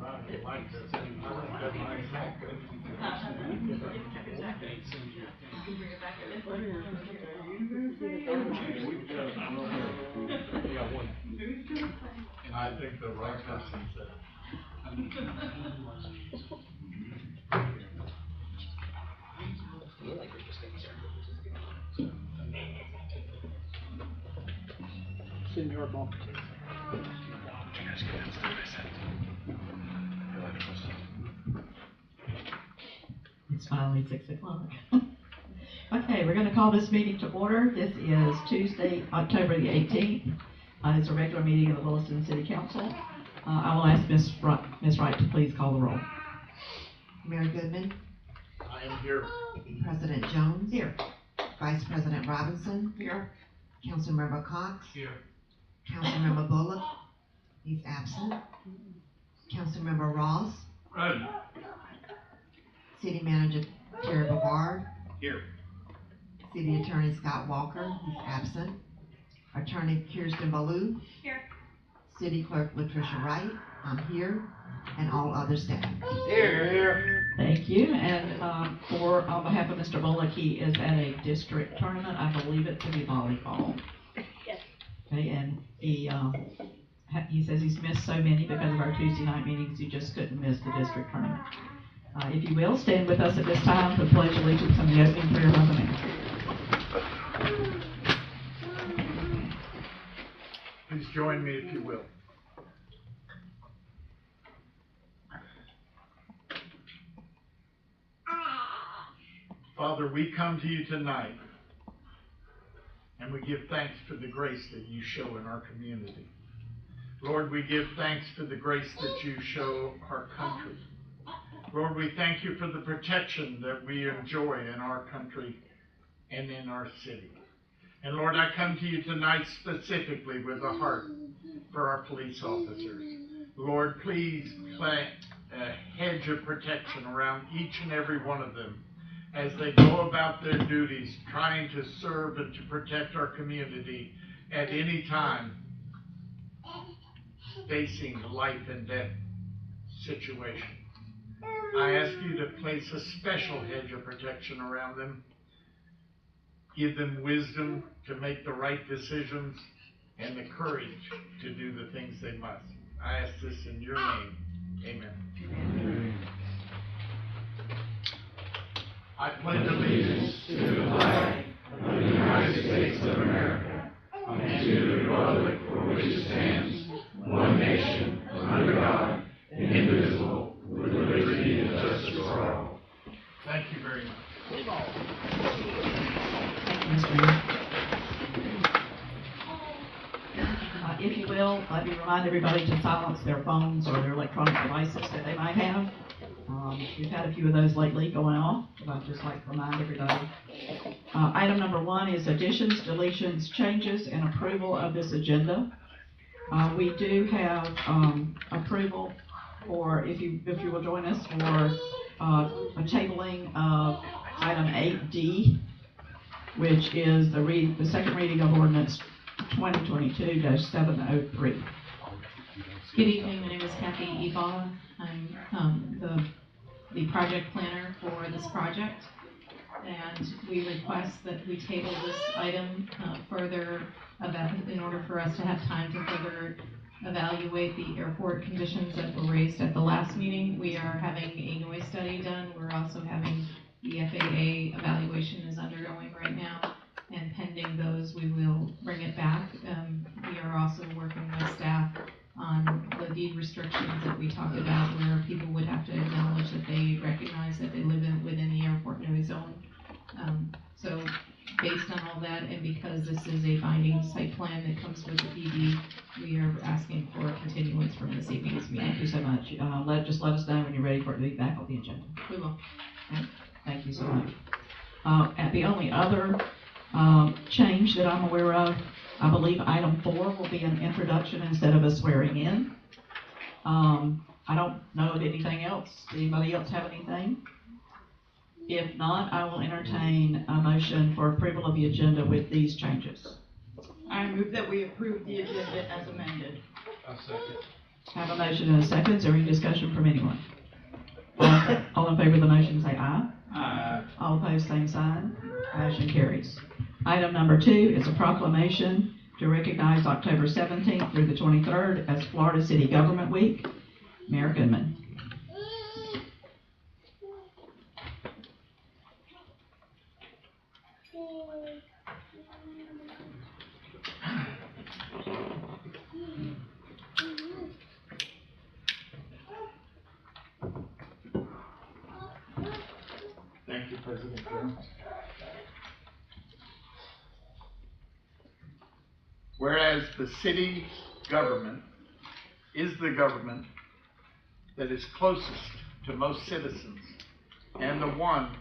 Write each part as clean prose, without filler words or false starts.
And I think the right person said. Senior Bump. It's finally 6 o'clock. Okay, we're going to call this meeting to order. This is Tuesday, October the 18th. It's a regular meeting of the Williston City Council. I will ask Ms. Wright to please call the roll. Mayor Goodman, I am here. President Jones. Here. Vice President Robinson. Here. Councilmember Cox. Here. Councilmember Bullock. He's absent. Councilmember Ross. Present. City Manager Terry Bavard. Here. City Attorney Scott Walker. He's absent. Attorney Kirsten Ballou. Here. City Clerk Latricia Wright. I'm here. And all other staff. Here. Thank you. And on behalf of Mr. Bullock, he is at a district tournament. I believe it's to be volleyball. Yes. Okay, and he says he's missed so many because of our Tuesday night meetings, he just couldn't miss the district tournament. If you will, stand with us at this time for the Pledge of Allegiance and the opening prayer of the mayor. Please join me if you will. Father, we come to you tonight and we give thanks for the grace that you show in our community. Lord, we give thanks for the grace that you show our country. Lord, we thank you for the protection that we enjoy in our country and in our city. And Lord, I come to you tonight specifically with a heart for our police officers. Lord, please plant a hedge of protection around each and every one of them as they go about their duties, trying to serve and to protect our community at any time, facing life and death situation. I ask you to place a special hedge of protection around them. Give them wisdom to make the right decisions and the courage to do the things they must. I ask this in your name. Amen. Amen. I pledge allegiance to the flag of the United States of America and to the republic for which it stands, one nation, under God, indivisible, with liberty and justice for all. Thank you very much. Thank you, Mr. Mayor. If you will, let me remind everybody to silence their phones or their electronic devices that they might have. We've had a few of those lately going off, but I'd just like to remind everybody. Item number 1 is additions, deletions, changes, and approval of this agenda. We do have approval for, if you will join us, for a tabling of item 8D, which is the second reading of ordinance 2022-703. Good evening, my name is Kathy Eva. I'm the project planner for this project, and we request that we table this item further in order for us to have time to further evaluate the airport conditions that were raised at the last meeting. We are having a noise study done. We're also having the FAA evaluation is undergoing right now, and pending those, we will bring it back. We are also working with staff on the deed restrictions that we talked about, where people would have to acknowledge that they recognize that they live within the airport noise zone. So based on all that, and because this is a binding site plan that comes with the PD, we are asking for a continuance from this evening's meeting. Thank you so much. Just let us know when you're ready for it to be back on the agenda. We will. Okay. Thank you so much. And the only other change that I'm aware of, I believe item 4 will be an introduction instead of a swearing in. I don't know of anything else. Does anybody else have anything? If not, I will entertain a motion for approval of the agenda with these changes. I move that we approve the agenda as amended. I'll second. Have a motion and a second. Is there any discussion from anyone? All in favor of the motion, say aye. Aye. All opposed, same sign. Motion carries. Item number 2 is a proclamation to recognize October 17th through the 23rd as Florida City Government Week. Mayor Goodman. Thank you, President Jones. Whereas the city government is the government that is closest to most citizens and the one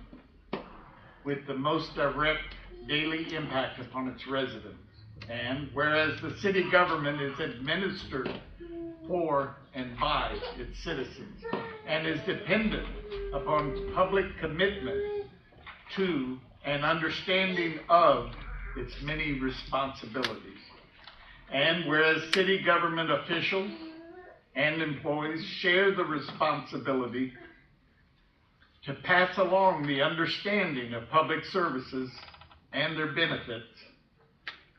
with the most direct daily impact upon its residents. And whereas the city government is administered for and by its citizens and is dependent upon public commitment to and understanding of its many responsibilities. And whereas city government officials and employees share the responsibility to pass along the understanding of public services and their benefits.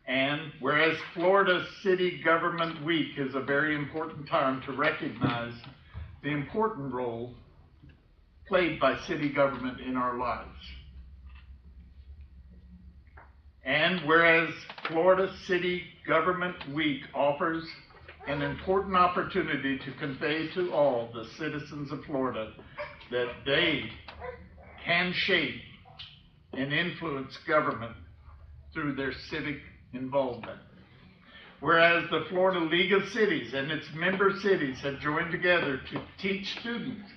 And whereas Florida City Government Week is a very important time to recognize the important role played by city government in our lives. And whereas Florida City Government Week offers an important opportunity to convey to all the citizens of Florida that they can shape and influence government through their civic involvement. Whereas the Florida League of Cities and its member cities have joined together to teach students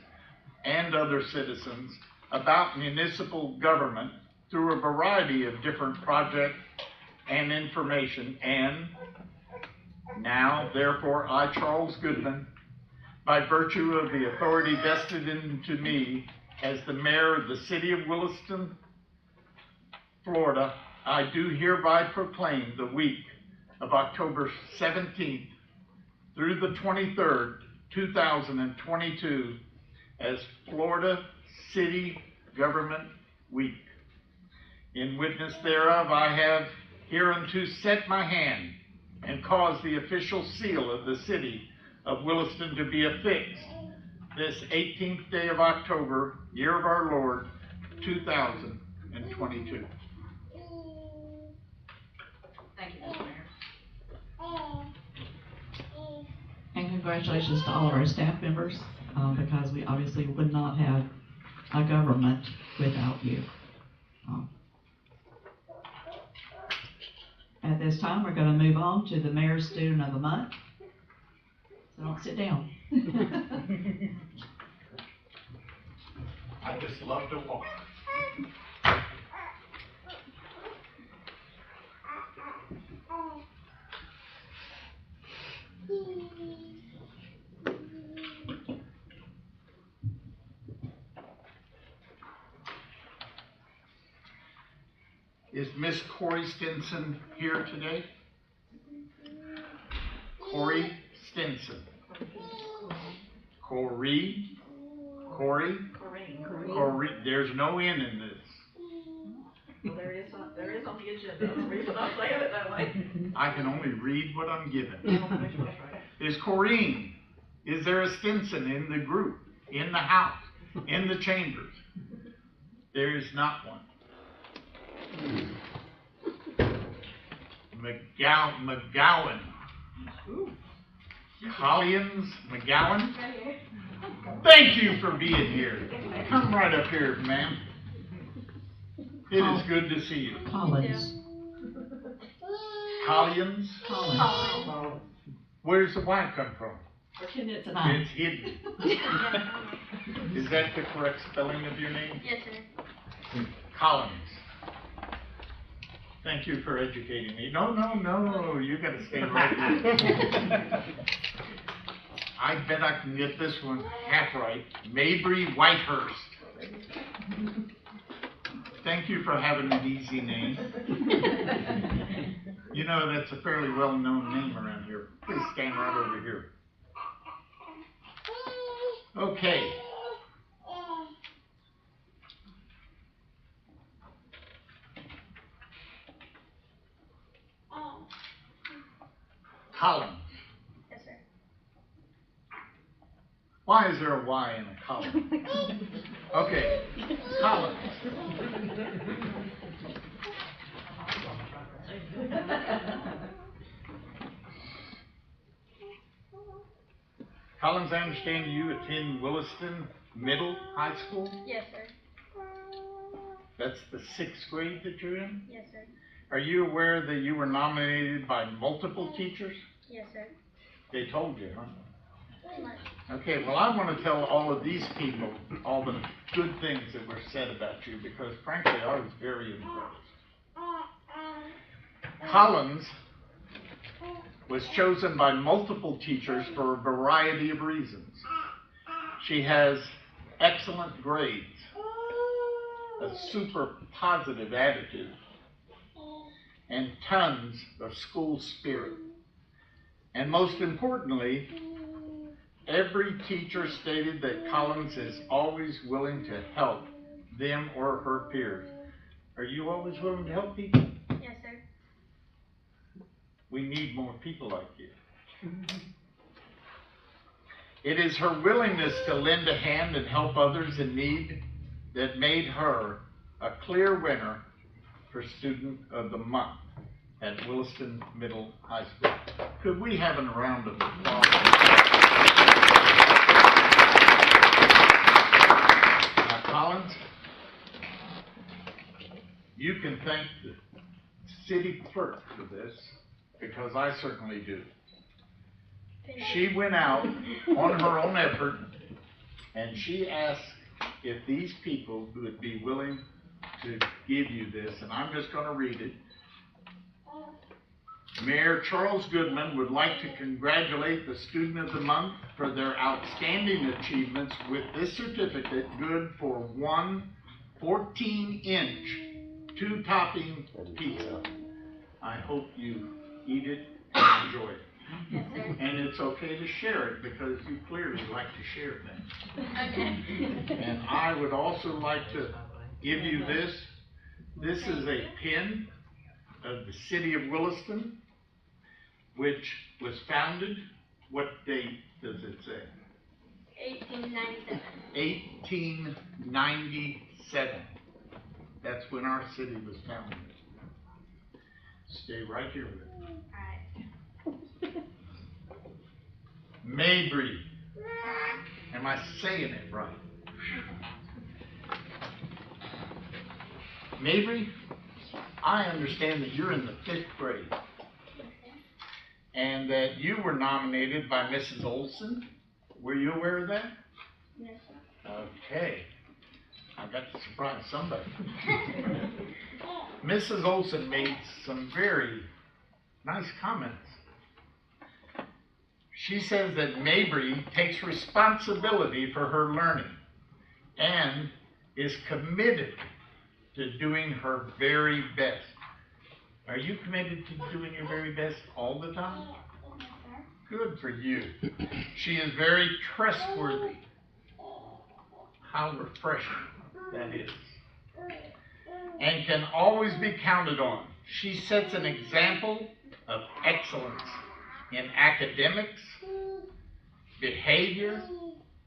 and other citizens about municipal government through a variety of different projects and information. And now, therefore, I, Charles Goodman, by virtue of the authority vested into me as the mayor of the city of Williston, Florida, I do hereby proclaim the week of October 17th through the 23rd, 2022 as Florida City Government Week. In witness thereof, I have hereunto set my hand and caused the official seal of the city of Williston to be affixed this 18th day of October, year of our Lord, 2022. Thank you, Mr. Mayor. And congratulations to all of our staff members, because we obviously would not have a government without you. At this time, we're going to move on to the Mayor's Student of the Month. So don't sit down. I just love to walk. Is Miss Corey Stinson here today? Corey Stinson. Corey? Corey? Corey. There's no N in this. Well, there is on the agenda. That's the reason I'm saying it that way. I can only read what I'm given. Is Corrine? Is there a Stinson in the group, in the house, in the chambers? There is not one. McGowan. Collians McGowan. Thank you for being here. Come right up here, ma'am. It is good to see you. Collins. Collians? Collins. Where's the Y come from? We're hidden it tonight. It's hidden. Is that the correct spelling of your name? Yes, sir. Collins. Thank you for educating me. No, you gotta stay right here. I bet I can get this one half right. Mabry Whitehurst. Thank you for having an easy name. You know, that's a fairly well-known name around here. Please stand right over here. Okay. Collins. Yes, sir. Why is there a Y in a column? Okay, Collins. Collins, I understand you attend Williston Middle High School? Yes, sir. That's the 6th grade that you're in? Yes, sir. Are you aware that you were nominated by multiple teachers? Yes, sir. They told you, huh? Pretty much. Okay, well, I want to tell all of these people all the good things that were said about you because frankly, I was very impressed. Collins was chosen by multiple teachers for a variety of reasons. She has excellent grades, a super positive attitude, and tons of school spirit. And most importantly, every teacher stated that Collins is always willing to help them or her peers. Are you always willing to help people? Yes, sir. We need more people like you. It is her willingness to lend a hand and help others in need that made her a clear winner for Student of the Month at Williston Middle High School. Could we have a round of applause? Now, Collins, you can thank the city clerk for this, because I certainly do. She went out on her own effort, and she asked if these people would be willing to give you this, and I'm just going to read it. Mayor Charles Goodman would like to congratulate the Student of the Month for their outstanding achievements with this certificate, good for one 14-inch, 2-topping pizza. I hope you eat it and enjoy it. Yes, sir. And it's okay to share it because you clearly like to share things. Okay. And I would also like to give you this. This is a pin of the city of Williston, which was founded, what date does it say? 1897. 1897. That's when our city was founded. Stay right here with it. Alright. Mabry. Am I saying it right? Mabry, I understand that you're in the 5th grade and that you were nominated by Mrs. Olson. Were you aware of that? Yes, sir. Okay. I got to surprise somebody. Mrs. Olson made some very nice comments. She says that Mabry takes responsibility for her learning and is committed to doing her very best. Are you committed to doing your very best all the time? Yes, sir. Good for you. She is very trustworthy. How refreshing that is. And can always be counted on. She sets an example of excellence in academics, behavior,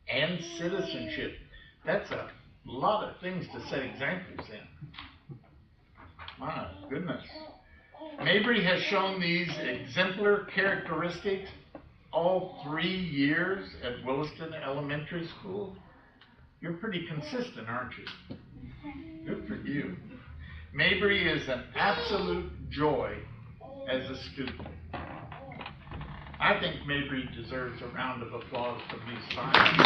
and citizenship. That's a lot of things to set examples in. My goodness. Mabry has shown these exemplar characteristics all 3 years at Williston Elementary School. You're pretty consistent, aren't you? Good for you. Mabry is an absolute joy as a student. I think Mabry deserves a round of applause from these fine.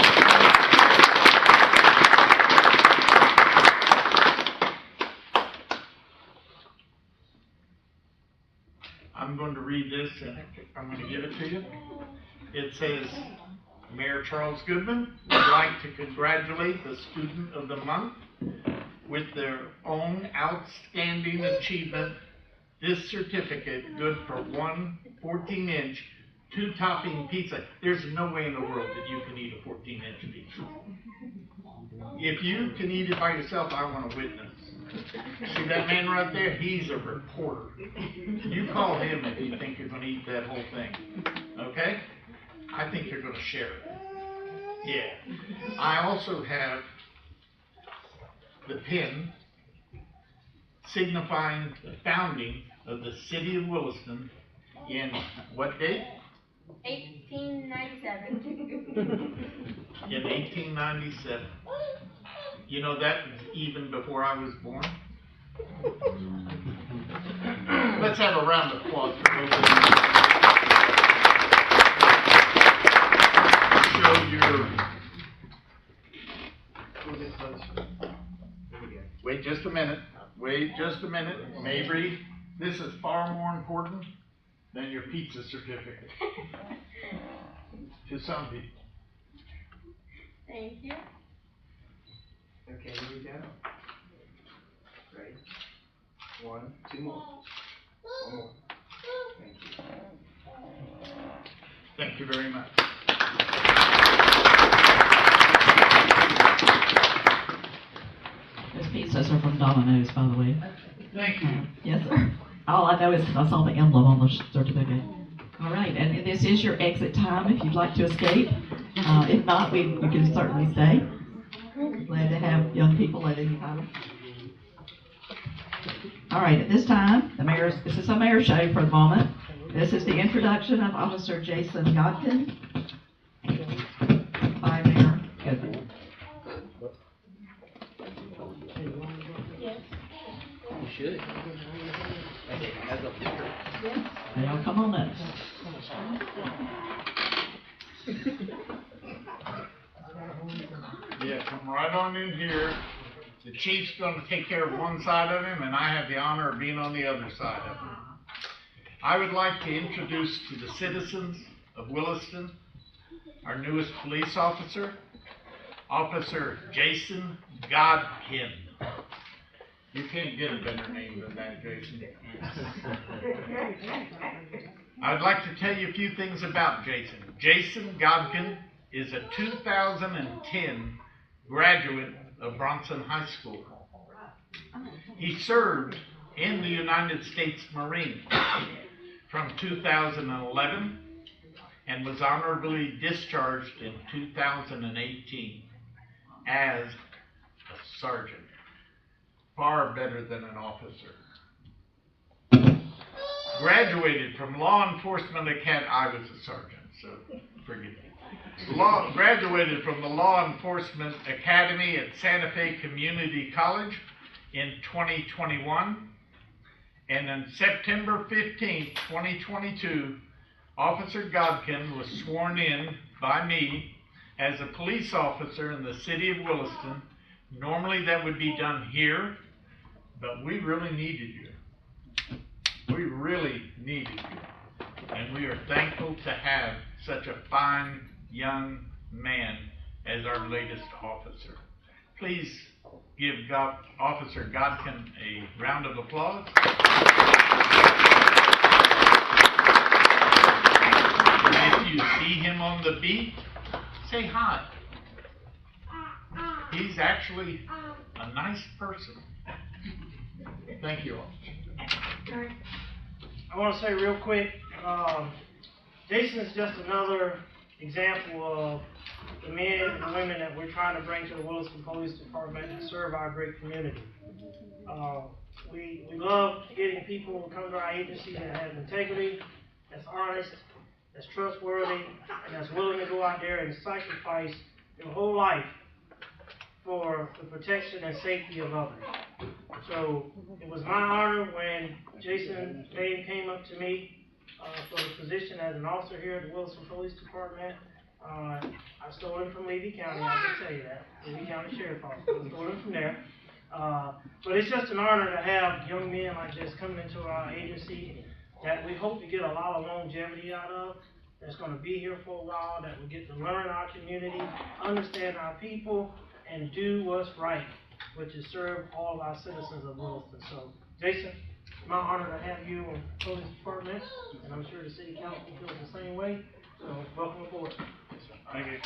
I'm going to read this and I'm going to give it to you. It says, Mayor Charles Goodman would like to congratulate the Student of the Month with their own outstanding achievement. This certificate, good for one 14-inch, 2 topping pizza. There's no way in the world that you can eat a 14-inch pizza. If you can eat it by yourself, I want to witness. See that man right there? He's a reporter. You call him if you think you're going to eat that whole thing. Okay? I think you're going to share it. Yeah. I also have the pin signifying the founding of the city of Williston in what date? 1897. In 1897. You know, that was even before I was born. Let's have a round of applause for those. Show your. Wait just a minute. Wait just a minute. Mabry, this is far more important than your pizza certificate. To some people. Thank you. Okay, here we go. Ready? 1, 2 more. 1 more. Thank you. Thank you very much. Those pizzas are from Domino's, by the way. Thank you. Yes, sir. All I know is I saw the emblem on the certificate. All right, and this is your exit time if you'd like to escape. If not, you can certainly stay. Glad to have young people at any time. All right, at this time, this is a mayor show for the moment. This is the introduction of Officer Jason Godkin by Mayor Goodman. You should. Now come on up. Yeah, come right on in here. The chief's going to take care of one side of him, and I have the honor of being on the other side of him. I would like to introduce to the citizens of Williston our newest police officer, Officer Jason Godkin. You can't get a better name than that, Jason. I'd like to tell you a few things about Jason. Jason Godkin is a 2010 graduate of Bronson High School. He served in the United States Marines from 2011 and was honorably discharged in 2018 as a sergeant. Far better than an officer. Graduated from Law Enforcement Academy. I was a sergeant, so forgive me. Graduated from the Law Enforcement Academy at Santa Fe Community College in 2021. And on September 15, 2022, Officer Godkin was sworn in by me as a police officer in the city of Williston. Normally that would be done here, but we really needed you. We really needed you. And we are thankful to have such a fine young man as our latest officer. Please give Officer Godkin a round of applause. And if you see him on the beat, say hi. He's actually a nice person. Thank you all. I want to say real quick, Jason is just another example of the men and women that we're trying to bring to the Williston Police Department to serve our great community. We love getting people to come to our agency that have integrity, that's honest, that's trustworthy, and that's willing to go out there and sacrifice their whole life for the protection and safety of others. So it was my honor when Jason Dave came up to me for the position as an officer here at the Williston Police Department. I stole him from Levy County, I can tell you that. Levy County Sheriff Office, I stole him from there. But it's just an honor to have young men like this coming into our agency that we hope to get a lot of longevity out of, that's going to be here for a while, that will get to learn our community, understand our people, and do what's right, which is serve all of our citizens of Williston. So, Jason, my honor to have you on police department, and I'm sure the city council feels the same way, so welcome aboard. Thank you.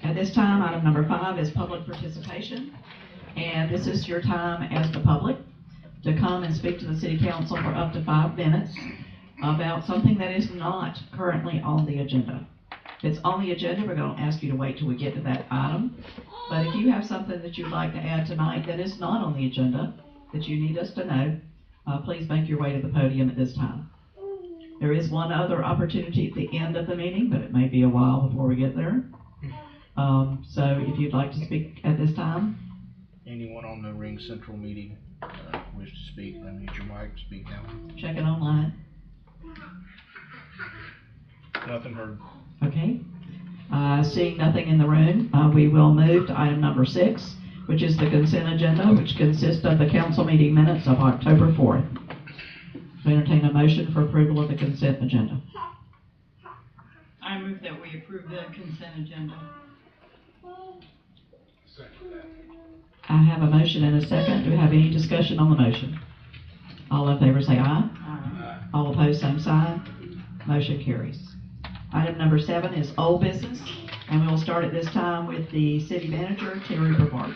At this time, item number 5 is public participation. And this is your time as the public to come and speak to the city council for up to 5 minutes about something that is not currently on the agenda. If it's on the agenda, we're going to ask you to wait till we get to that item. But if you have something that you'd like to add tonight that is not on the agenda, that you need us to know, please make your way to the podium at this time. There is one other opportunity at the end of the meeting, but it may be a while before we get there. So if you'd like to speak at this time. Anyone on the Ring Central meeting wish to speak, unmute your mic, speak now. Check it online. Nothing heard. Okay. Seeing nothing in the room, we will move to item number 6, which is the consent agenda, which consists of the council meeting minutes of October 4th. So entertain a motion for approval of the consent agenda. I move that we approve the consent agenda. I have a motion and a second. Do we have any discussion on the motion? All in favor say aye. Aye. All opposed, same sign. Motion carries. Item number 7 is old business, and we will start at this time with the city manager, Terry Brevard.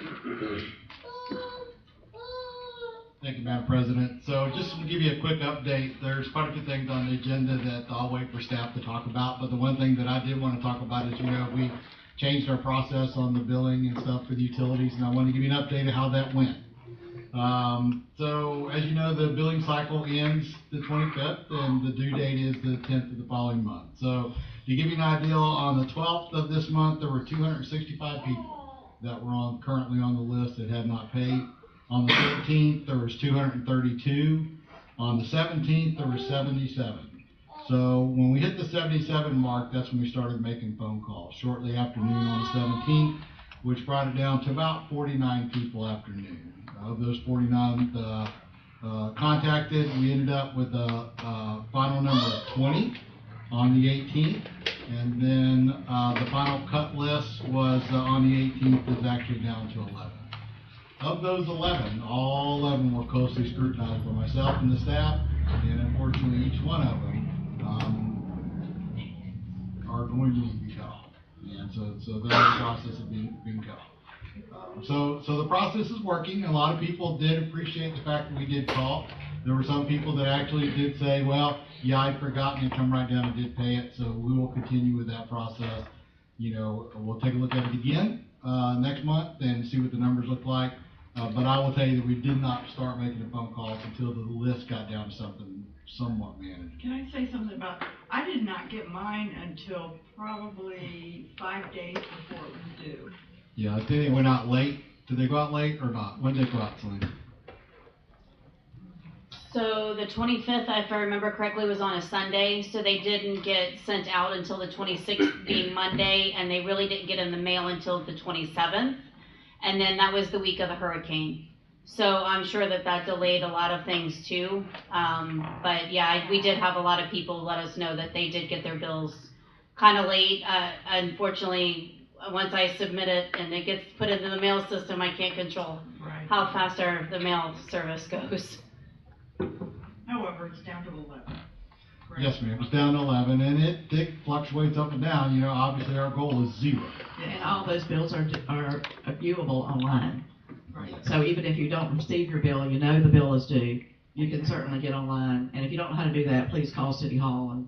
Thank you, Madam President. So just to give you a quick update, there's quite a few things on the agenda that I'll wait for staff to talk about, but the one thing that I did want to talk about is, we changed our process on the billing and stuff for the utilities, and I want to give you an update of how that went. So as you know, the billing cycle ends the 25th, and the due date is the 10th of the following month. So to give you an idea, on the 12th of this month, there were 265 people that were currently on the list that had not paid. On the 13th, there was 232. On the 17th, there was 77. So when we hit the 77 mark, that's when we started making phone calls. Shortly after noon on the 17th, which brought it down to about 49 people after noon. Of those 49 contacted, we ended up with a final number of 20 on the 18th. And then the final cut list was on the 18th is actually down to 11. Of those 11, all 11 were closely scrutinized by myself and the staff, and unfortunately each one of them are going to need to be cut off. And so they're in the process of being cut off. So the process is working. A lot of people did appreciate the fact that we did call. There were some people that actually did say, well, yeah, I'd forgotten and come right down and did pay it, so we will continue with that process. We'll take a look at it again next month and see what the numbers look like. But I will tell you that we did not start making the phone calls until the list got down to something somewhat manageable. Can I say something about, I did not get mine until probably 5 days before it was due. Yeah, I think they went out late. Did they go out late or not? When did they go out, Selena? So the 25th, if I remember correctly, was on a Sunday, so they didn't get sent out until the 26th being Monday, and they really didn't get in the mail until the 27th. And then that was the week of the hurricane. So I'm sure that delayed a lot of things too. But yeah, we did have a lot of people let us know that they did get their bills kind of late. Unfortunately, once I submit it and it gets put into the mail system, I can't control how fast the mail service goes. However, it's down to 11. Right? Yes, ma'am. It was down to 11, and it fluctuates up and down. Obviously our goal is 0. And all those bills are viewable online. Right. So even if you don't receive your bill, the bill is due, you can certainly get online. And if you don't know how to do that, please call City Hall and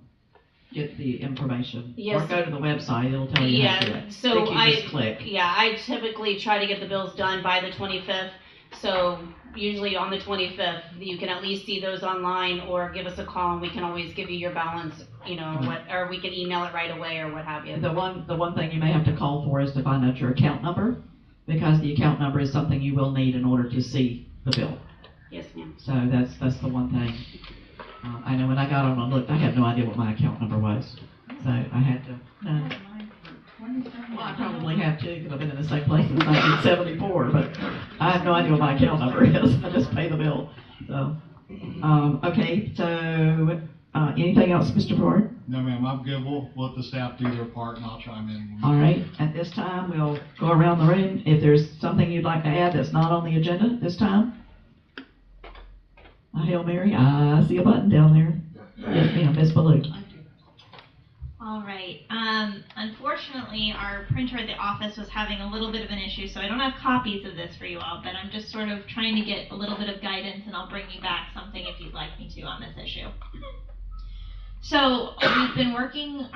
get the information. Yes. Or go to the website, it'll tell you how to do it. So just click. I typically try to get the bills done by the 25th. So usually on the 25th, you can at least see those online or give us a call and we can always give you your balance, or we can email it right away or what have you. The one thing you may have to call for is to find out your account number, because the account number is something you will need in order to see the bill. Yes, ma'am. So that's the one thing. I know when I got on and looked, I had no idea what my account number was. So I had to, well, I probably have too, because I've been in the same place since 1974, but I have no idea what my account number is. I just pay the bill. So, okay, so Anything else, Mr. Brewer? No, ma'am, I'm good. We'll let the staff do their part and I'll chime in. All right, at this time, we'll go around the room. If there's something you'd like to add that's not on the agenda this time? Hail Mary, I see a button down there. Yes, ma'am, Ms. Baloo. All right. Unfortunately, our printer at the office was having a little bit of an issue, so I don't have copies of this for you all, but I'm just sort of trying to get a little bit of guidance, and I'll bring you back something if you'd like me to on this issue. So I've been working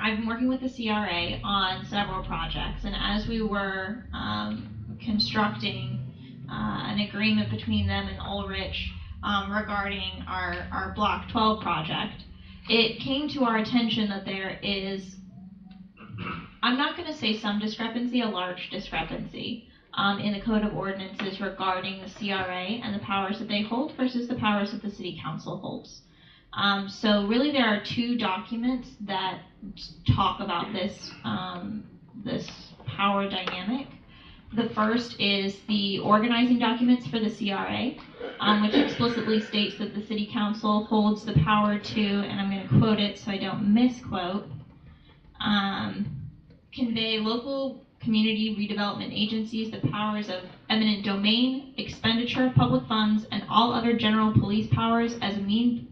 with the CRA on several projects, and as we were constructing an agreement between them and Ulrich regarding our Block 12 project, it came to our attention that there is, I'm not going to say some discrepancy, a large discrepancy in the Code of Ordinances regarding the CRA and the powers that they hold versus the powers that the City Council holds. So really there are two documents that talk about this, this power dynamic. The first is the organizing documents for the CRA, which explicitly states that the City Council holds the power to, and I'm going to quote it so I don't misquote, convey local community redevelopment agencies the powers of eminent domain, expenditure of public funds, and all other general police powers as a means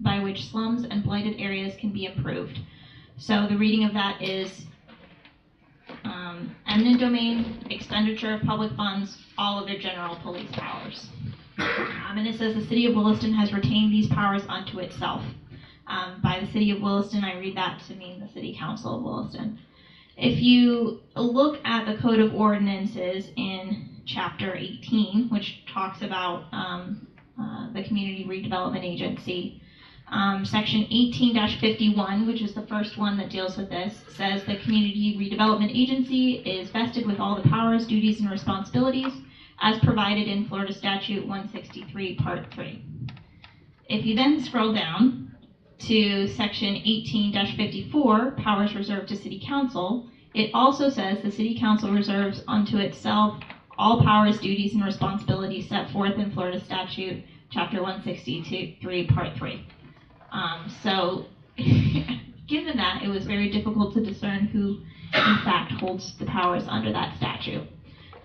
by which slums and blighted areas can be improved. So the reading of that is eminent domain, expenditure of public funds, all of their general police powers. And it says the City of Williston has retained these powers unto itself. By the City of Williston, I read that to mean the City Council of Williston. If you look at the Code of Ordinances in Chapter 18, which talks about the Community Redevelopment Agency, Section 18-51, which is the first one that deals with this, says the Community Redevelopment Agency is vested with all the powers, duties, and responsibilities as provided in Florida Statute 163, Part 3. If you then scroll down to Section 18-54, powers reserved to City Council, it also says the City Council reserves unto itself all powers, duties, and responsibilities set forth in Florida Statute Chapter 163, Part 3. So, given that, it was very difficult to discern who, in fact, holds the powers under that statute.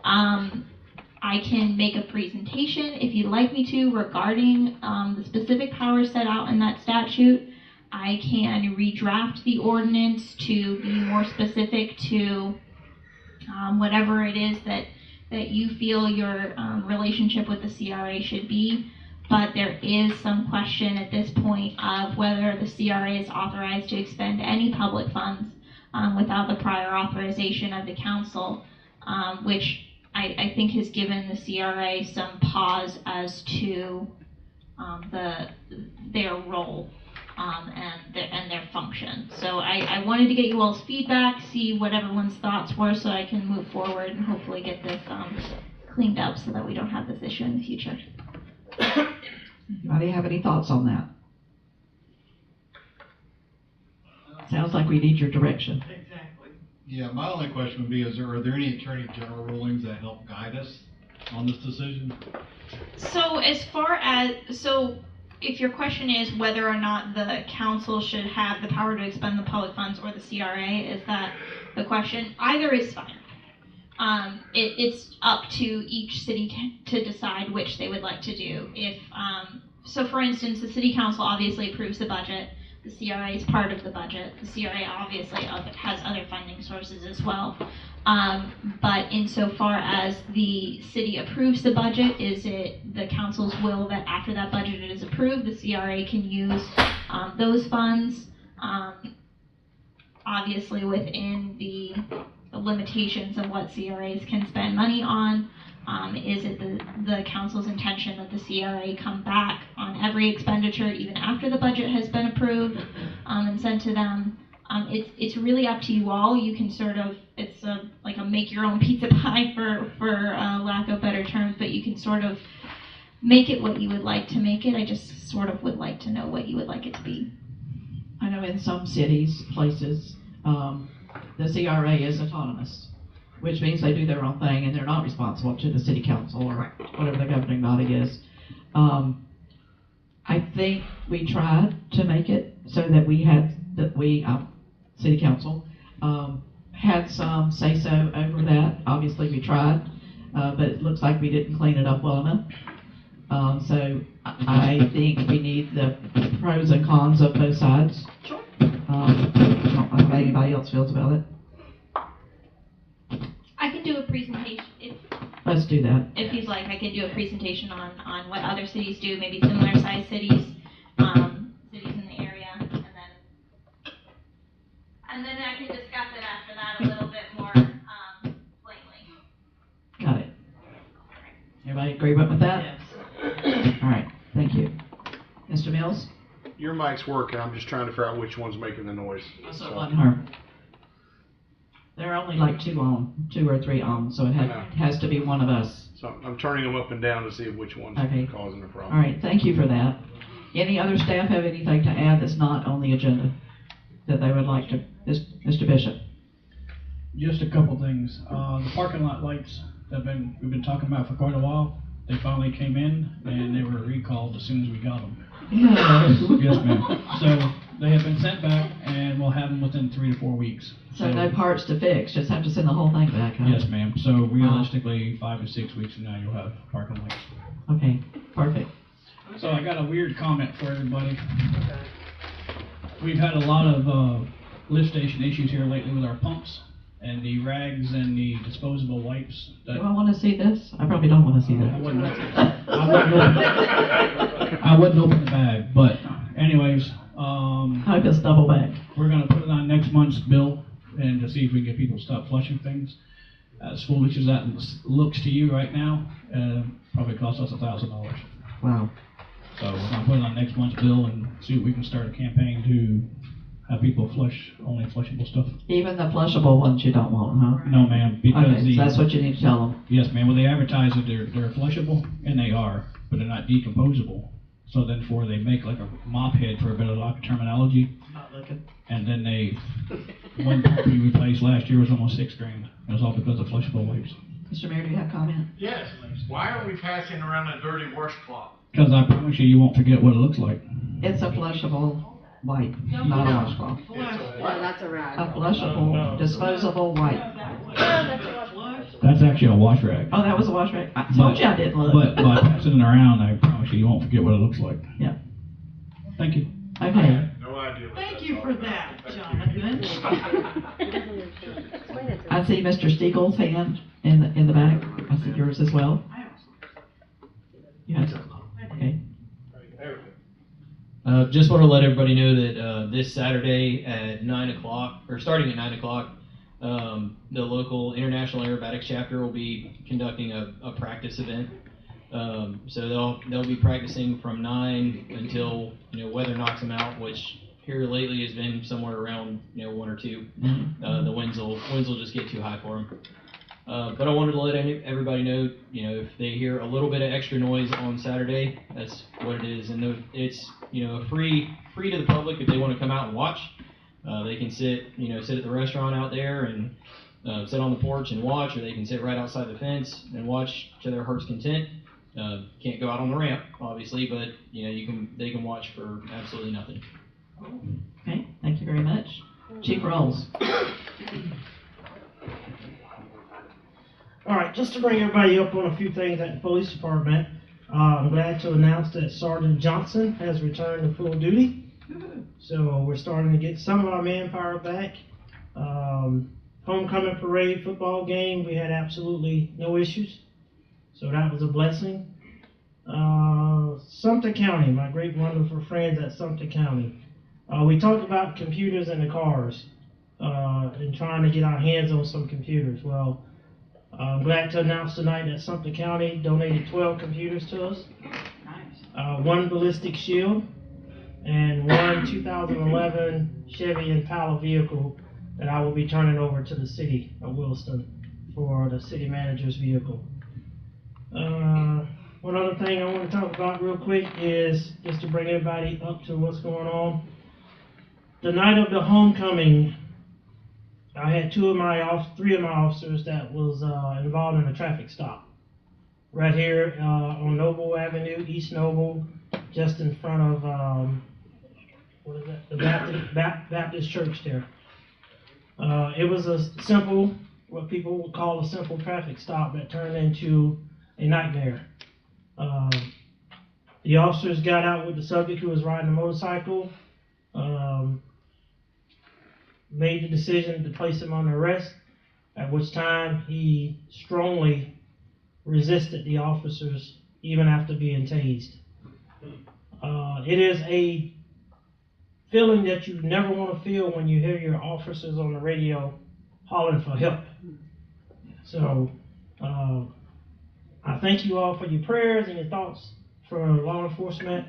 I can make a presentation, if you'd like me to, regarding the specific powers set out in that statute. I can redraft the ordinance to be more specific to whatever it is that you feel your relationship with the CRA should be. But there is some question at this point of whether the CRA is authorized to expend any public funds without the prior authorization of the council, which I think has given the CRA some pause as to their role and their function. So I wanted to get you all's feedback, see what everyone's thoughts were, so I can move forward and hopefully get this cleaned up so that we don't have this issue in the future. Anybody have any thoughts on that? Sounds like we need your direction. Exactly. Yeah, my only question would be, are there any Attorney General rulings that help guide us on this decision? So if your question is whether or not the council should have the power to expend the public funds or the CRA, is that the question? Either is fine. It's up to each city to decide which they would like to do. So for instance, the City Council obviously approves the budget. The CRA is part of the budget. The CRA obviously has other funding sources as well. But insofar as the city approves the budget, is it the council's will that after that budget is approved, the CRA can use those funds, obviously within the limitations of what CRAs can spend money on? Is it the council's intention that the CRA come back on every expenditure even after the budget has been approved and sent to them? It's really up to you all. You can sort of, it's like a make your own pizza pie for lack of better terms, but you can sort of make it what you would like to make it. I just sort of would like to know what you would like it to be. I know in some cities, places, the CRA is autonomous, which means they do their own thing and they're not responsible to the City Council or whatever the governing body is. I think we tried to make it so that we, city council, had some say-so over that. Obviously, we tried, but it looks like we didn't clean it up well enough. So I think we need the pros and cons of both sides. Sure. I don't know how anybody else feels about it. I can do a presentation Let's do that. if you'd like. I can do a presentation on what other cities do, maybe similar sized cities, cities in the area, and then I can discuss it after that a little bit more plainly. Got it. Everybody agree with that? Yes. All right, thank you. Mr. Mills? Your mic's working, I'm just trying to figure out which one's making the noise. So it wasn't her. There are only like 2 or 3 on, so it has to be one of us. So I'm turning them up and down to see which one's Okay. causing the All problem. right, thank you for that. Any other staff have anything to add that's not on the agenda that they would like to, Mr. Bishop? Just a couple things. The parking lot lights we've been talking about for quite a while. They finally came in and they were recalled as soon as we got them. Yes, ma'am. So they have been sent back and we'll have them within 3 to 4 weeks. So no parts to fix, just have to send the whole thing back, huh? Yes, ma'am. So realistically, 5 to 6 weeks from now, you'll have parking lights. Okay, perfect. So I got a weird comment for everybody. We've had a lot of lift station issues here lately with our pumps and the rags and the disposable wipes. Do I want to see this? I probably don't want to see I that. wouldn't open the bag, but anyways, Hope it's double back. we're gonna put it on next month's bill and to see if we can get people to stop flushing things. As foolish as that looks to you right now, probably cost us $1,000. Wow. So we're gonna put it on next month's bill and see if we can start a campaign to have people flush only flushable stuff. Even the flushable ones you don't want, huh? No, ma'am, because Okay, so that's what you need to tell them. Yes, ma'am. Well, they advertise that they're flushable, and they are, but they're not decomposable. So then, they make like a mop head, for a better lack of terminology, Not looking. and then one pump we replaced last year was almost $6,000. It was all because of flushable wipes. Mr. Mayor, do you have a comment? Yes, why are we passing around a dirty washcloth? Because I promise you won't forget what it looks like. It's a flushable wipe, not a washcloth. Well, that's a rag. A flushable, disposable wipe. That's actually a wash rag. Oh, that was a wash rag? I told you I didn't look. But by passing it around, I promise you won't forget what it looks like. Yeah. Thank you. Okay. No idea. Thank you for that, Jonathan. I see Mr. Stiegel's hand in the back. I see yours as well. Yes. Okay. Just want to let everybody know that this Saturday at 9 o'clock, or starting at 9 o'clock, the local International Aerobatics chapter will be conducting a practice event. So they'll be practicing from 9 until weather knocks them out, which here lately has been somewhere around 1 or 2. The winds will just get too high for them. But I wanted to let everybody know, if they hear a little bit of extra noise on Saturday, that's what it is. And it's, free to the public if they want to come out and watch. They can sit at the restaurant out there and sit on the porch and watch, or they can sit right outside the fence and watch to their heart's content. Can't go out on the ramp, obviously, but they can watch for absolutely nothing. Okay, thank you very much. Chief Rolls. All right, just to bring everybody up on a few things at the police department, I'm glad to announce that Sergeant Johnson has returned to full duty. So we're starting to get some of our manpower back. Homecoming parade football game, we had absolutely no issues. So that was a blessing. Sumter County, my great wonderful friends at Sumter County. We talked about computers in the cars and trying to get our hands on some computers. Well, I'm glad to announce tonight that Sumter County donated 12 computers to us. Nice. 1 ballistic shield and 1 2011 Chevy Impala vehicle that I will be turning over to the city of Williston for the city manager's vehicle. One other thing I want to talk about real quick is just to bring everybody up to what's going on. The night of the homecoming, I had 3 of my officers that was involved in a traffic stop. Right here on Noble Avenue, East Noble, just in front of what is that? The Baptist church there. It was a simple, what people would call a simple traffic stop that turned into a nightmare. The officers got out with the subject who was riding a motorcycle, made the decision to place him on arrest, at which time he strongly resisted the officers even after being tased. It is a feeling that you never want to feel when you hear your officers on the radio hollering for help. So, I thank you all for your prayers and your thoughts for law enforcement.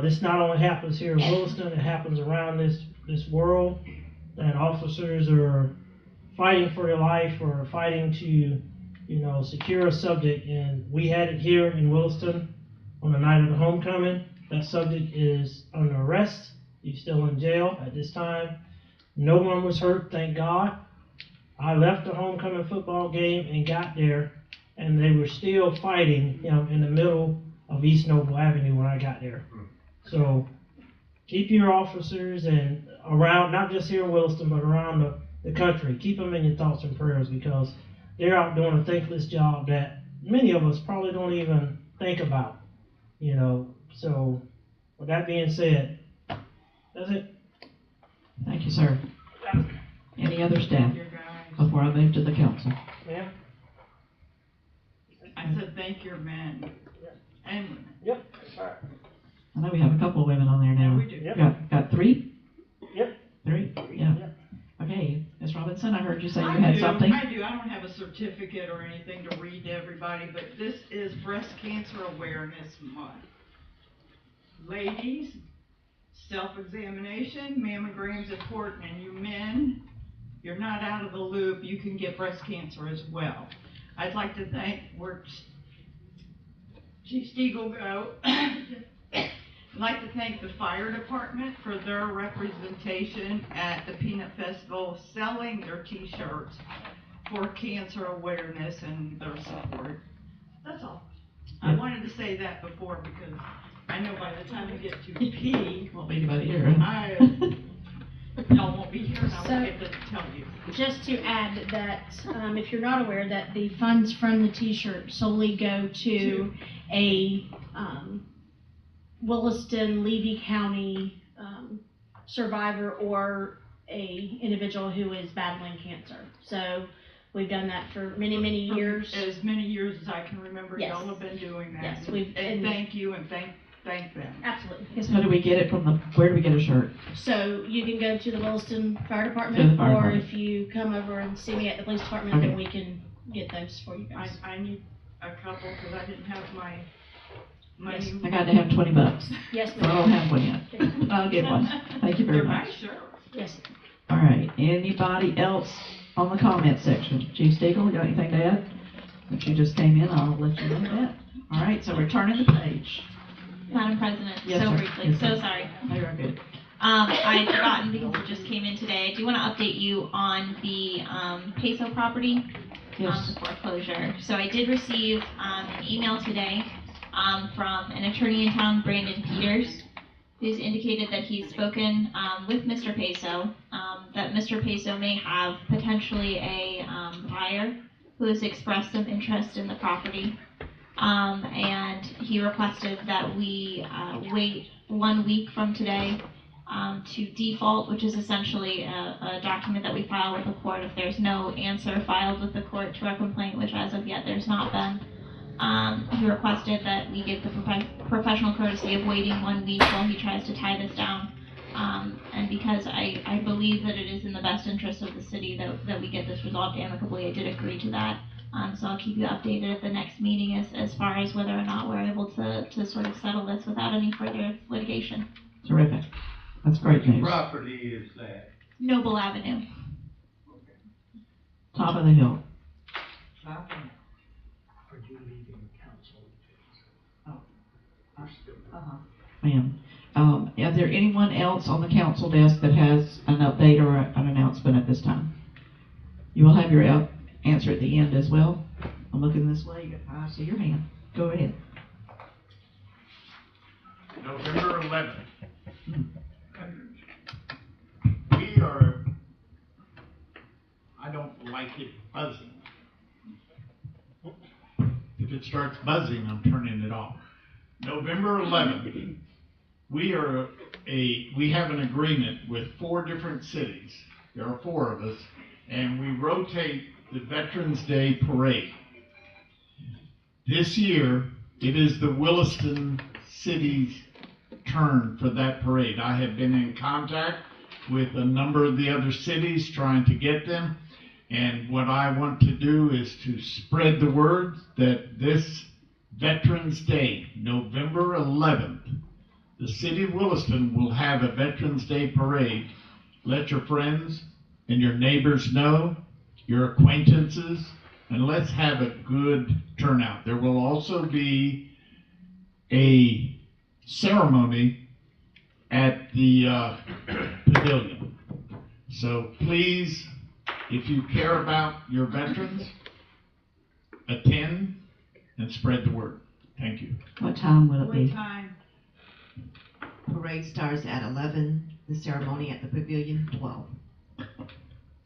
This not only happens here in Williston, it happens around this world, that officers are fighting for their life or fighting to, secure a subject. And we had it here in Williston on the night of the homecoming. That subject is under arrest. He's still in jail at this time. No one was hurt, thank God. I left the homecoming football game and got there, and they were still fighting, in the middle of East Noble Avenue when I got there. So keep your officers and around, not just here in Williston, but around the country. Keep them in your thoughts and prayers, because they're out doing a thankless job that many of us probably don't even think about, So with that being said, that's it. Thank you, sir. Any other staff before I move to the council? Ma'am? I said, thank your men and women. Yep. All right. I know we have a couple of women on there now. Yeah, we do. Yep. Got three? Yep. Three? Yeah. Yep. Okay, Ms. Robinson, I heard you say you had something. I do. I don't have a certificate or anything to read to everybody, but this is Breast Cancer Awareness Month. Ladies, self-examination, mammogram's important, and you men, you're not out of the loop. You can get breast cancer as well. I'd like to thank, where Chief Stiegel go? I'd like to thank the fire department for their representation at the Peanut Festival, selling their t-shirts for cancer awareness and their support. That's all. I wanted to say that before, because I know by the time we get to P, Won't be anybody here. y'all won't be here and I won't get to tell you. Just to add that, if you're not aware, that the funds from the t-shirt solely go to a Williston, Levy County survivor or a individual who is battling cancer. So we've done that for many, many years. As many years as I can remember, Yes. y'all have been doing that. Yes, and thank you and thank them. Absolutely. So do we get it from where do we get a shirt? So you can go to the Williston Fire To Department, the fire or department. if you come over and see me at the police department, Okay. then we can get those for you guys. I need a couple, because I didn't have my money. I got to have $20. Yes, I don't have one yet. I'll get one. Thank you very They're much. nice shirts. Yes. All right, anybody else on the comment section? Chief Stiegel, you got anything to add? If you just came in, I'll let you know that. All right, so we're turning the page. Madam President, Yes, so sir. briefly, Yes, so sir. sorry. No, you're good. I'd forgotten because it just came in today. I do want to update you on the Peso property, Yes. the foreclosure. So I did receive an email today from an attorney in town, Brandon Peters, who's indicated that he's spoken with Mr. Peso, that Mr. Peso may have potentially a buyer who has expressed some interest in the property. And he requested that we wait 1 week from today to default, which is essentially a document that we file with the court if there's no answer filed with the court to our complaint, which as of yet there's not been. He requested that we give the professional courtesy of waiting 1 week while he tries to tie this down. And because I believe that it is in the best interest of the city that we get this resolved amicably, I did agree to that. So I'll keep you updated at the next meeting as far as whether or not we're able to sort of settle this without any further litigation. Terrific. That's great news. Property is that? Noble Avenue. Top of the hill. Are you leaving council? Ma'am. Is there anyone else on the council desk that has an update or an announcement at this time? You will have your answer at the end as well. I'm looking this way. I see your hand. Go ahead. November 11th, like it buzzing. If it starts buzzing, I'm turning it off. November 11th, we have an agreement with 4 different cities. There are 4 of us, and we rotate the Veterans Day Parade. This year, it is the Williston City's turn for that parade. I have been in contact with a number of the other cities trying to get them, and what I want to do is to spread the word that this Veterans Day, November 11th, the city of Williston will have a Veterans Day parade. Let your friends and your neighbors know, your acquaintances, and let's have a good turnout. There will also be a ceremony at the pavilion. So please, if you care about your veterans, attend and spread the word. Thank you. What time will it be? time? Parade starts at 11, the ceremony at the pavilion, 12.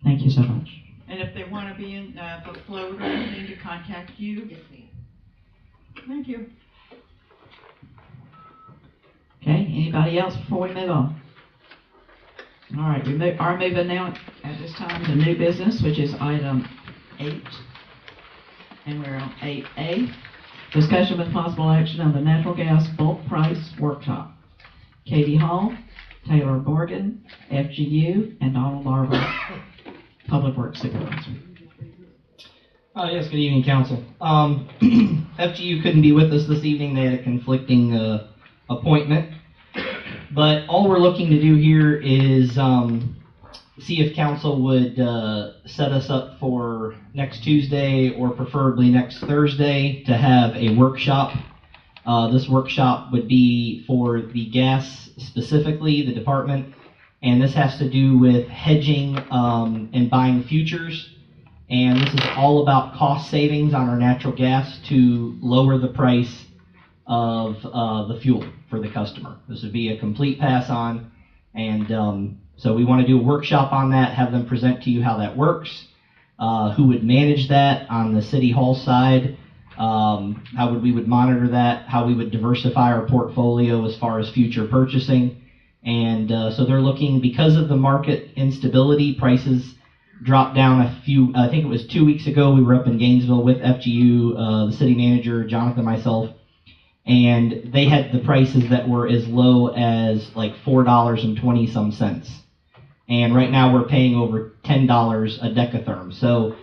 Thank you so much. And if they want to be in the float or anything, to contact you. Yes, ma'am. Thank you. Okay, anybody else before we move on? All right, we are moving now at this time to new business, which is item 8. And we're on 8A. Discussion with possible action on the natural gas bulk price workshop. Katie Hall, Taylor Morgan, FGU, and Donald Barber, Public Works Supervisor. Yes, good evening, Council. FGU couldn't be with us this evening. They had a conflicting appointment. But all we're looking to do here is see if Council would set us up for next Tuesday or preferably next Thursday to have a workshop. This workshop would be for the gas specifically, the department, and this has to do with hedging and buying futures. And this is all about cost savings on our natural gas to lower the price of the fuel for the customer. This would be a complete pass on, and so we want to do a workshop on that, have them present to you how that works, who would manage that on the City Hall side, how we would monitor that, how we would diversify our portfolio as far as future purchasing. And so they're looking, because of the market instability, prices dropped down I think it was 2 weeks ago, we were up in Gainesville with FGU, the city manager, Jonathan, myself, and they had the prices that were as low as like $4.20 some cents. And right now we're paying over $10 a decatherm. So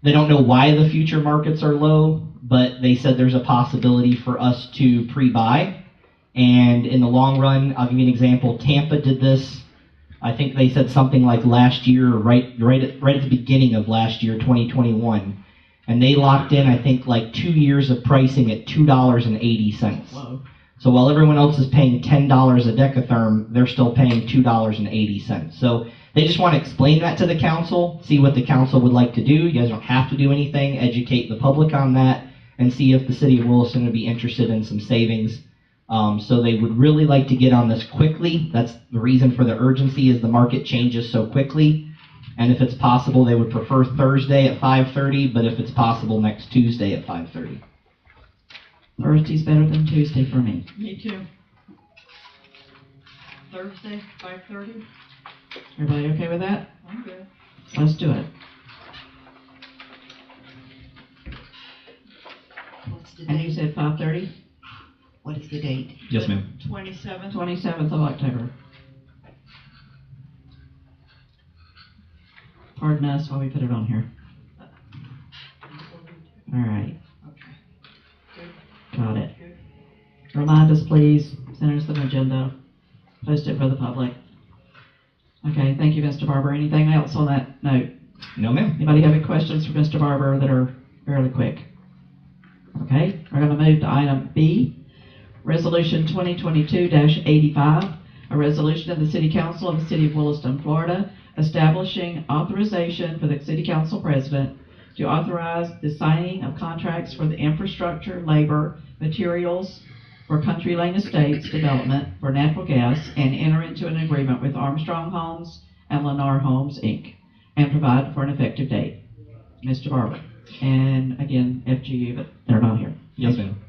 they don't know why the future markets are low, but they said there's a possibility for us to pre-buy. And in the long run, I'll give you an example. Tampa did this, I think they said something like last year, right at the beginning of last year, 2021. And they locked in, I think, like 2 years of pricing at $2.80. Whoa. So while everyone else is paying $10 a decatherm, they're still paying $2.80. So they just want to explain that to the council, see what the council would like to do. You guys don't have to do anything. Educate the public on that, and see if the city of Williston would be interested in some savings. So they would really like to get on this quickly. That's the reason for the urgency, is the market changes so quickly. And if it's possible, they would prefer Thursday at 5:30, but if it's possible, next Tuesday at 5:30. Thursday's better than Tuesday for me. Me too. Thursday, 5:30? Everybody okay with that? I'm good. Let's do it. What's the And you date? said 5:30? What is the date? Yes, ma'am. 27th? 27th of October. Pardon us while we put it on here. All right. Got it. Remind us, please. Send us an agenda. Post it for the public. Okay, thank you, Mr. Barber. Anything else on that note? No, ma'am. Anybody have any questions for Mr. Barber that are fairly quick? Okay, we're going to move to item B, Resolution 2022-85, a resolution of the City Council of the City of Williston, Florida, establishing authorization for the City Council President to authorize the signing of contracts for the infrastructure, labor, materials for Country Lane Estates development for natural gas, and enter into an agreement with Armstrong Homes and Lennar Homes, Inc. and provide for an effective date. Mr. Barber. And again, FGU, but they're not here. Yes, ma'am.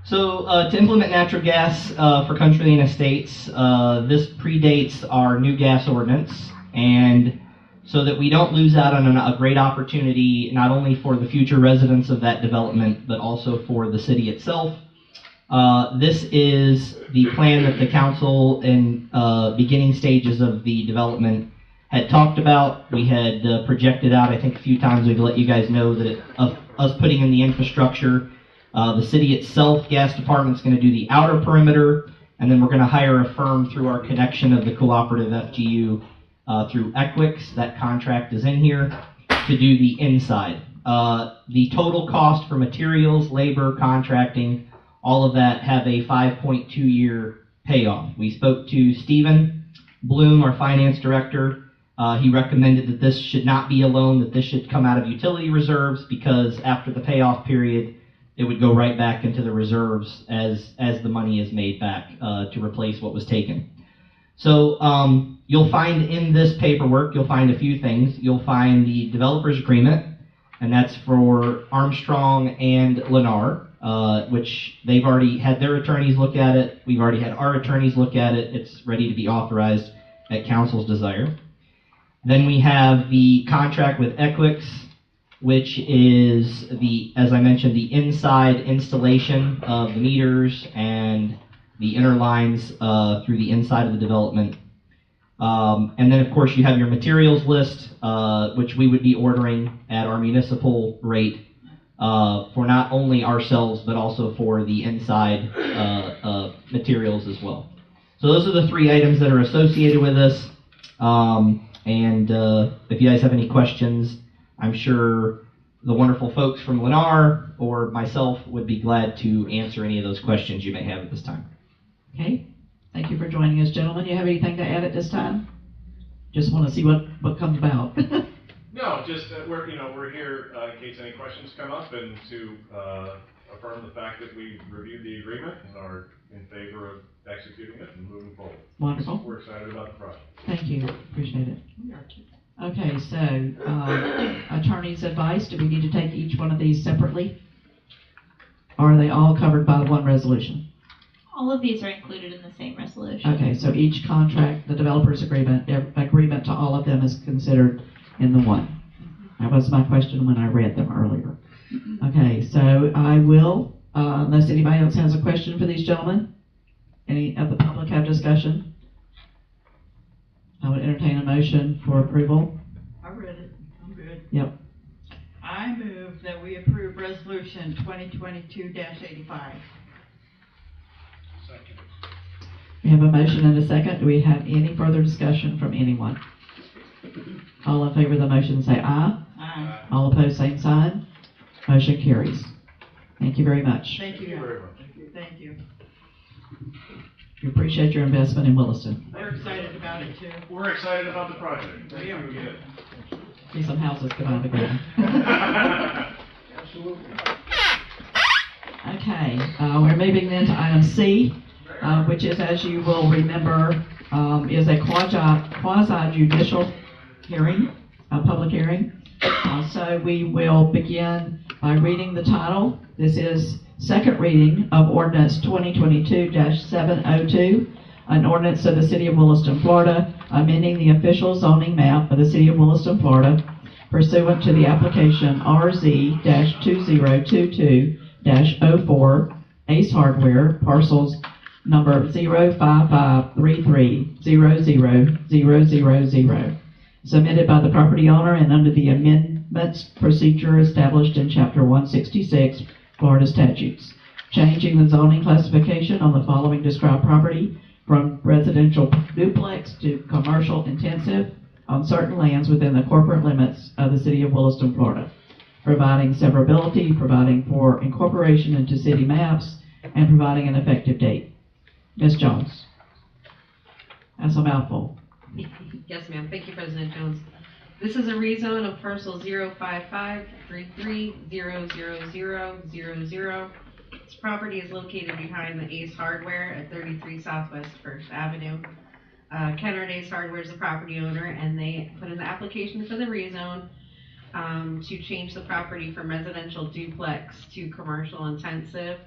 So, to implement natural gas for Country Lane Estates, this predates our new gas ordinance, and so that we don't lose out on a great opportunity, not only for the future residents of that development, but also for the city itself. This is the plan that the council in beginning stages of the development had talked about. We had projected out, I think a few times we've let you guys know that of us putting in the infrastructure. The city itself, gas department's going to do the outer perimeter, and then we're going to hire a firm through our connection of the cooperative FGU through Equix. That contract is in here to do the inside. The total cost for materials, labor, contracting, all of that have a 5.2-year payoff. We spoke to Stephen Bloom, our finance director. He recommended that this should not be a loan, that this should come out of utility reserves, because after the payoff period, it would go right back into the reserves as the money is made back to replace what was taken. So you'll find in this paperwork, you'll find a few things. You'll find the developer's agreement, and that's for Armstrong and Lennar, which they've already had their attorneys look at it. We've already had our attorneys look at it. It's ready to be authorized at council's desire. Then we have the contract with Equix, which is as I mentioned, the inside installation of the meters and the inner lines through the inside of the development. And then, of course, you have your materials list, which we would be ordering at our municipal rate for not only ourselves, but also for the inside materials as well. So those are the three items that are associated with this. And if you guys have any questions, I'm sure the wonderful folks from Lennar or myself would be glad to answer any of those questions you may have at this time. Okay, thank you for joining us, gentlemen. You have anything to add at this time? Just want to see what comes about. No, just we're here in case any questions come up, and to affirm the fact that we reviewed the agreement and are in favor of executing it and moving forward. Wonderful. We're excited about the project. Thank you, appreciate it. Okay, so attorney's advice, do we need to take each one of these separately? Or are they all covered by one resolution? All of these are included in the same resolution. Okay, so each contract, the developer's agreement to all of them is considered in the one. That was my question when I read them earlier. Okay, so I will, unless anybody else has a question for these gentlemen, any of the public have discussion? I would entertain a motion for approval. I read it, I'm good. Yep. I move that we approve resolution 2022-85. We have a motion and a second. Do we have any further discussion from anyone? All in favor of the motion say aye. Aye. All opposed, same sign. Motion carries. Thank you very much. Thank you. very much. Thank you. We appreciate your investment in Williston. We're excited about it too. We're excited about the project. Thank you again. See some houses come out of the ground. Absolutely. Okay, we're moving then to item C, which is, as you will remember, is a quasi-judicial hearing, a public hearing. So we will begin by reading the title. This is second reading of ordinance 2022-702, an ordinance of the City of Williston, Florida, amending the official zoning map of the City of Williston, Florida, pursuant to the application RZ-2022-04, Ace Hardware, parcels number 05533000000, submitted by the property owner and under the amendments procedure established in Chapter 166, Florida statutes, changing the zoning classification on the following described property from residential duplex to commercial intensive on certain lands within the corporate limits of the City of Williston, Florida, providing severability, providing for incorporation into city maps, and providing an effective date. Ms. Jones. That's a mouthful. Yes, ma'am. Thank you, President Jones. This is a rezone of parcel 05533000000. This property is located behind the Ace Hardware at 33 Southwest 1st Avenue. Kenner Days Hardware is the property owner, and they put in the application for the rezone to change the property from residential duplex to commercial intensive.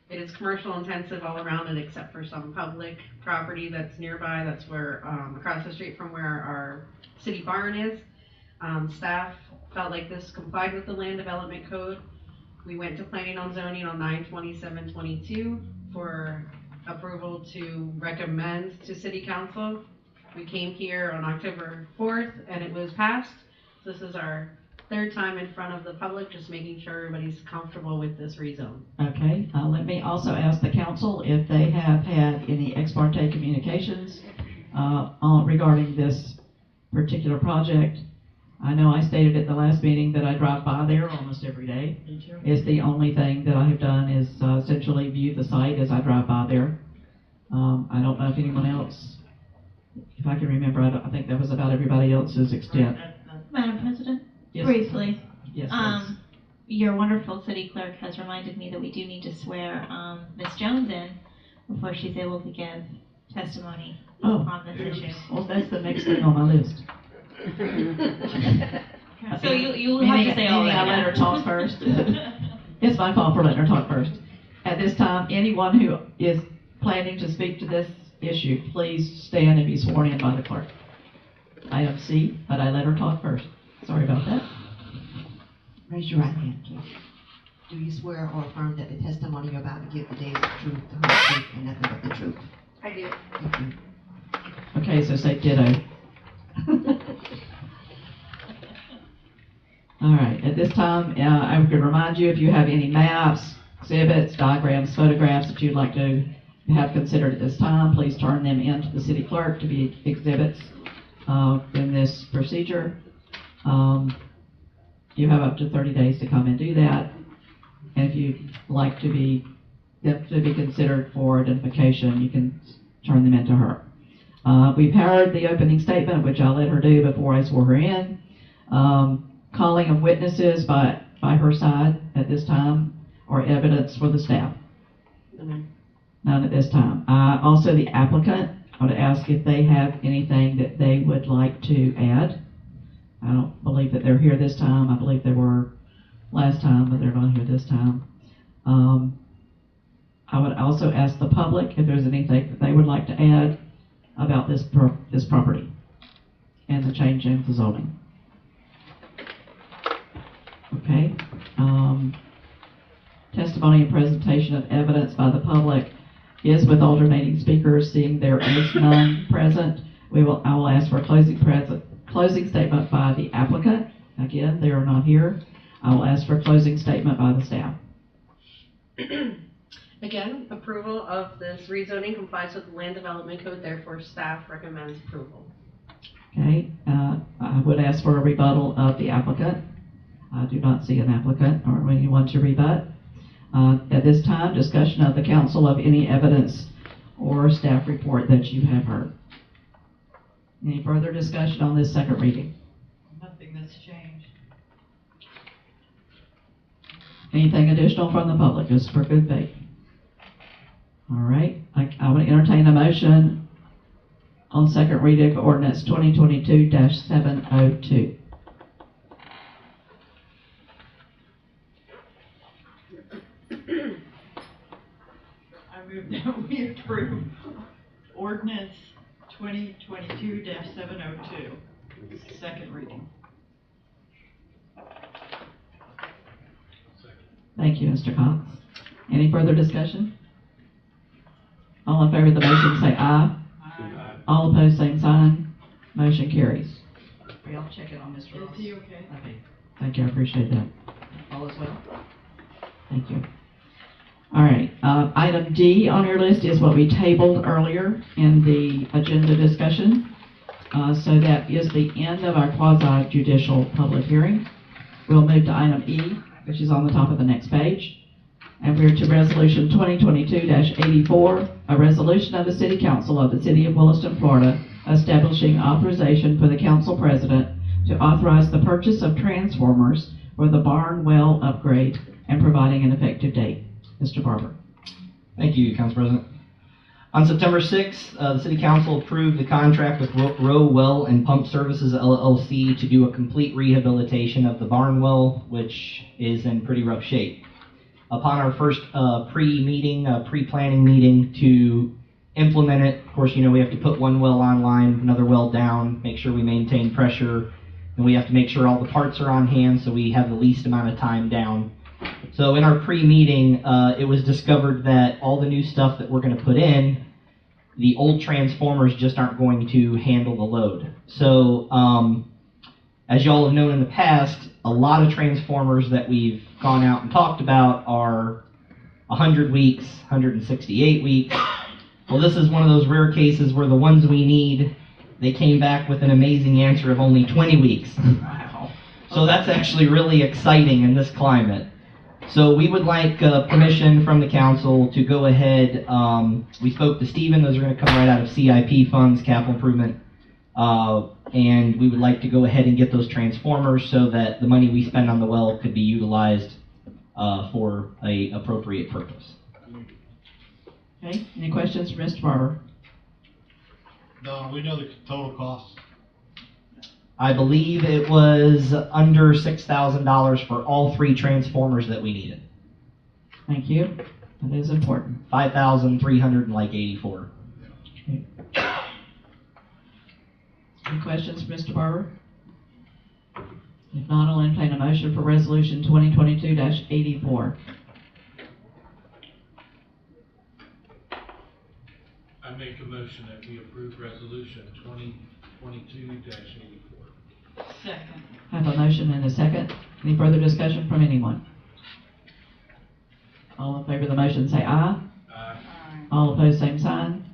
It is commercial intensive all around it except for some public property that's nearby. That's where, across the street from where our city barn is. Staff felt like this complied with the land development code. We went to planning and zoning on 9/27/22 for approval to recommend to city council. We came here on October 4th and it was passed. This is our third time in front of the public, just making sure everybody's comfortable with this rezone. Okay, let me also ask the council if they have had any ex parte communications regarding this particular project. I know I stated at the last meeting that I drive by there almost every day. It's the only thing that I have done is essentially view the site as I drive by there. I don't know if anyone else, if I can remember, I think that was about everybody else's extent. Madam President? Yes. Briefly. Yes, please. Your wonderful city clerk has reminded me that we do need to swear Ms. Jones in before she's able to give testimony on this issue. Well, that's the next thing on my list. So you'll have to say all that. I let her talk first. It's my fault for letting her talk first. At this time, anyone who is planning to speak to this issue, please stand and be sworn in by the clerk. Item C, but I let her talk first. Sorry about that. Raise your right hand, please. Do you swear or affirm that the testimony you're about to give today is the truth, the whole truth, and nothing but the truth? I do. Thank you. Okay, so say ditto. All right, at this time, I would remind you if you have any maps, exhibits, diagrams, photographs that you'd like to have considered at this time, please turn them in to the city clerk to be exhibits in this procedure. You have up to 30 days to come and do that. And if you'd like to be considered for identification, you can turn them into her. We've heard the opening statement, which I let her do before I swore her in. Calling of witnesses by her side at this time, or evidence for the staff? None at this time. Also, the applicant, I would ask if they have anything that they would like to add. I don't believe that they're here this time. I believe they were last time, but they're not here this time. I would also ask the public if there's anything that they would like to add about this property and the change in the zoning. Okay. Testimony and presentation of evidence by the public is with alternating speakers. Seeing there is none present, I will ask for a closing statement by the applicant. Again, they are not here. I will ask for a closing statement by the staff. Again, approval of this rezoning complies with the land development code, therefore staff recommends approval. Okay, I would ask for a rebuttal of the applicant. I do not see an applicant or anyone to rebut. At this time, discussion of the council of any evidence or staff report that you have heard. Any further discussion on this second reading? Nothing that's changed. Anything additional from the public, just for good faith? All right, I would entertain a motion on second reading of ordinance 2022-702. I move that we approve ordinance 2022-702, second reading. Thank you, Mr. Cox. Any further discussion? All in favor of the motion say aye. Aye. All opposed, same sign. Motion carries. I'll check it on Mr. Ross. Is he okay? Okay. Thank you, I appreciate that. All is well. Thank you. All right, item D on your list is what we tabled earlier in the agenda discussion. So that is the end of our quasi-judicial public hearing. We'll move to item E, which is on the top of the next page. And we're to resolution 2022-84, a resolution of the City Council of the City of Williston, Florida, establishing authorization for the council president to authorize the purchase of transformers for the barn well upgrade and providing an effective date. Mr. Barber. Thank you, Council President. On September 6th, the City Council approved the contract with Row Well and Pump Services LLC to do a complete rehabilitation of the barn well, which is in pretty rough shape. Upon our first pre-planning meeting to implement it, of course, we have to put one well online, another well down, make sure we maintain pressure, and we have to make sure all the parts are on hand so we have the least amount of time down. So in our pre-meeting, it was discovered that all the new stuff that we're going to put in, the old transformers just aren't going to handle the load. So, as y'all have known in the past, a lot of transformers that we've gone out and talked about are 100 weeks, 168 weeks. Well, this is one of those rare cases where the ones we need, they came back with an amazing answer of only 20 weeks. Wow. So that's actually really exciting in this climate. So we would like permission from the council to go ahead. We spoke to Stephen. Those are going to come right out of CIP funds, capital improvement. And we would like to go ahead and get those transformers so that the money we spend on the well could be utilized for an appropriate purpose. Okay, any questions for Mr. Barber? Don, we know the total cost. I believe it was under $6,000 for all 3 transformers that we needed. Thank you. That is important. 5,384. Okay. Any questions for Mr. Barber? If not, I'll entertain a motion for resolution 2022-84. I make a motion that we approve resolution 2022-84. Second. I have a motion and a second. Any further discussion from anyone? All in favor of the motion say aye. Aye. All opposed, same sign.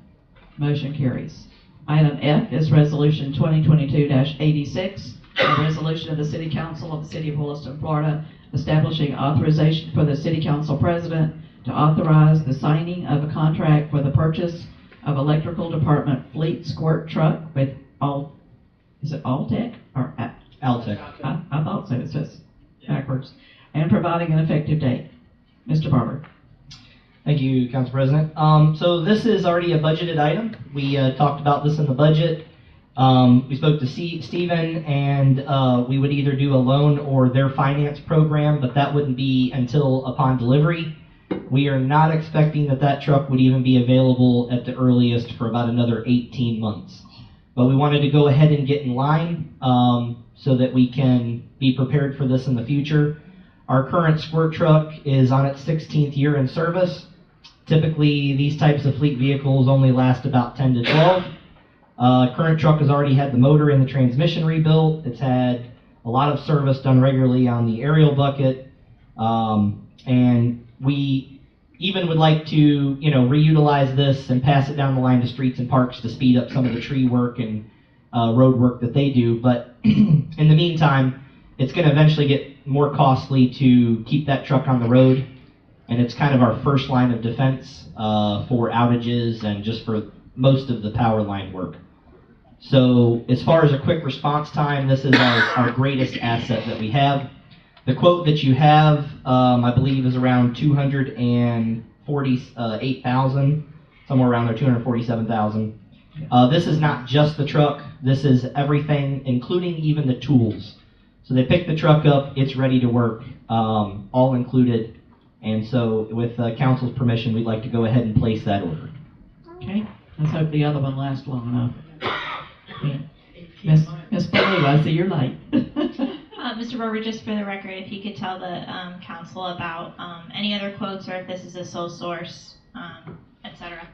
Motion carries. Item F is resolution 2022-86, a resolution of the City Council of the City of Williston, Florida, establishing authorization for the City Council President to authorize the signing of a contract for the purchase of electrical department fleet squirt truck with is it Altec or Altec? I thought so. It says backwards. And providing an effective date. Mr. Barber. Thank you, Council President. So this is already a budgeted item. We talked about this in the budget. We spoke to Stephen, and we would either do a loan or their finance program, but that wouldn't be until upon delivery. We are not expecting that truck would even be available at the earliest for about another 18 months. But we wanted to go ahead and get in line so that we can be prepared for this in the future. Our current squirt truck is on its 16th year in service. Typically, these types of fleet vehicles only last about 10 to 12. Current truck has already had the motor and the transmission rebuilt. It's had a lot of service done regularly on the aerial bucket. And we even would like to, reutilize this and pass it down the line to Streets and Parks to speed up some of the tree work and road work that they do. But in the meantime, it's going to eventually get more costly to keep that truck on the road. And it's kind of our first line of defense for outages and just for most of the power line work. So as far as a quick response time, this is our greatest asset that we have. The quote that you have, I believe, is around $248,000, somewhere around there, $247,000. This is not just the truck. This is everything, including even the tools. So they pick the truck up, it's ready to work, all included. And so with council's permission, we'd like to go ahead and place that order. Okay, let's hope the other one lasts long enough. Miss Blue, I see you're late. Mr. Barber, just for the record, if you could tell the council about any other quotes or if this is a sole source, etc.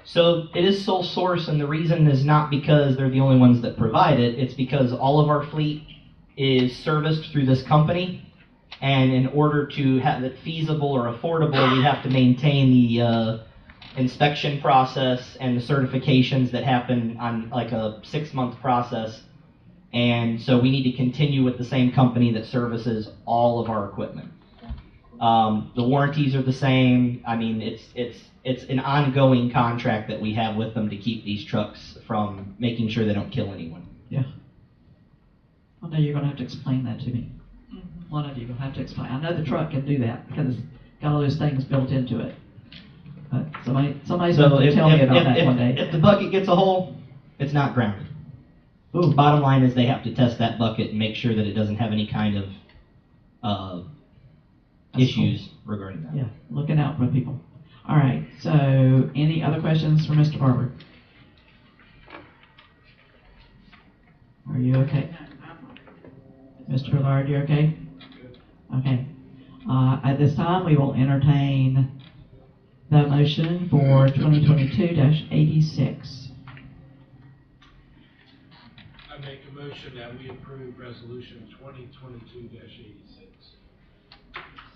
So it is sole source, and the reason is not because they're the only ones that provide it. It's because all of our fleet is serviced through this company. And in order to have it feasible or affordable, we have to maintain the inspection process and the certifications that happen on like a 6-month process. And so we need to continue with the same company that services all of our equipment. The warranties are the same. I mean, it's an ongoing contract that we have with them to keep these trucks from making sure they don't kill anyone. Yeah. Well, now you're going to have to explain that to me. One of you will have to explain. I know the truck can do that because it's got all those things built into it. Somebody's So going to if, tell me if, about if, that if, one day. if the bucket gets a hole, it's not grounded. Ooh. Bottom line is they have to test that bucket and make sure that it doesn't have any kind of That's issues regarding that. Yeah, looking out for people. All right, so any other questions for Mr. Barber? Are you okay? Mr. Bernard, you okay? Okay. At this time, we will entertain the motion for 2022-86. I make a motion that we approve resolution 2022-86.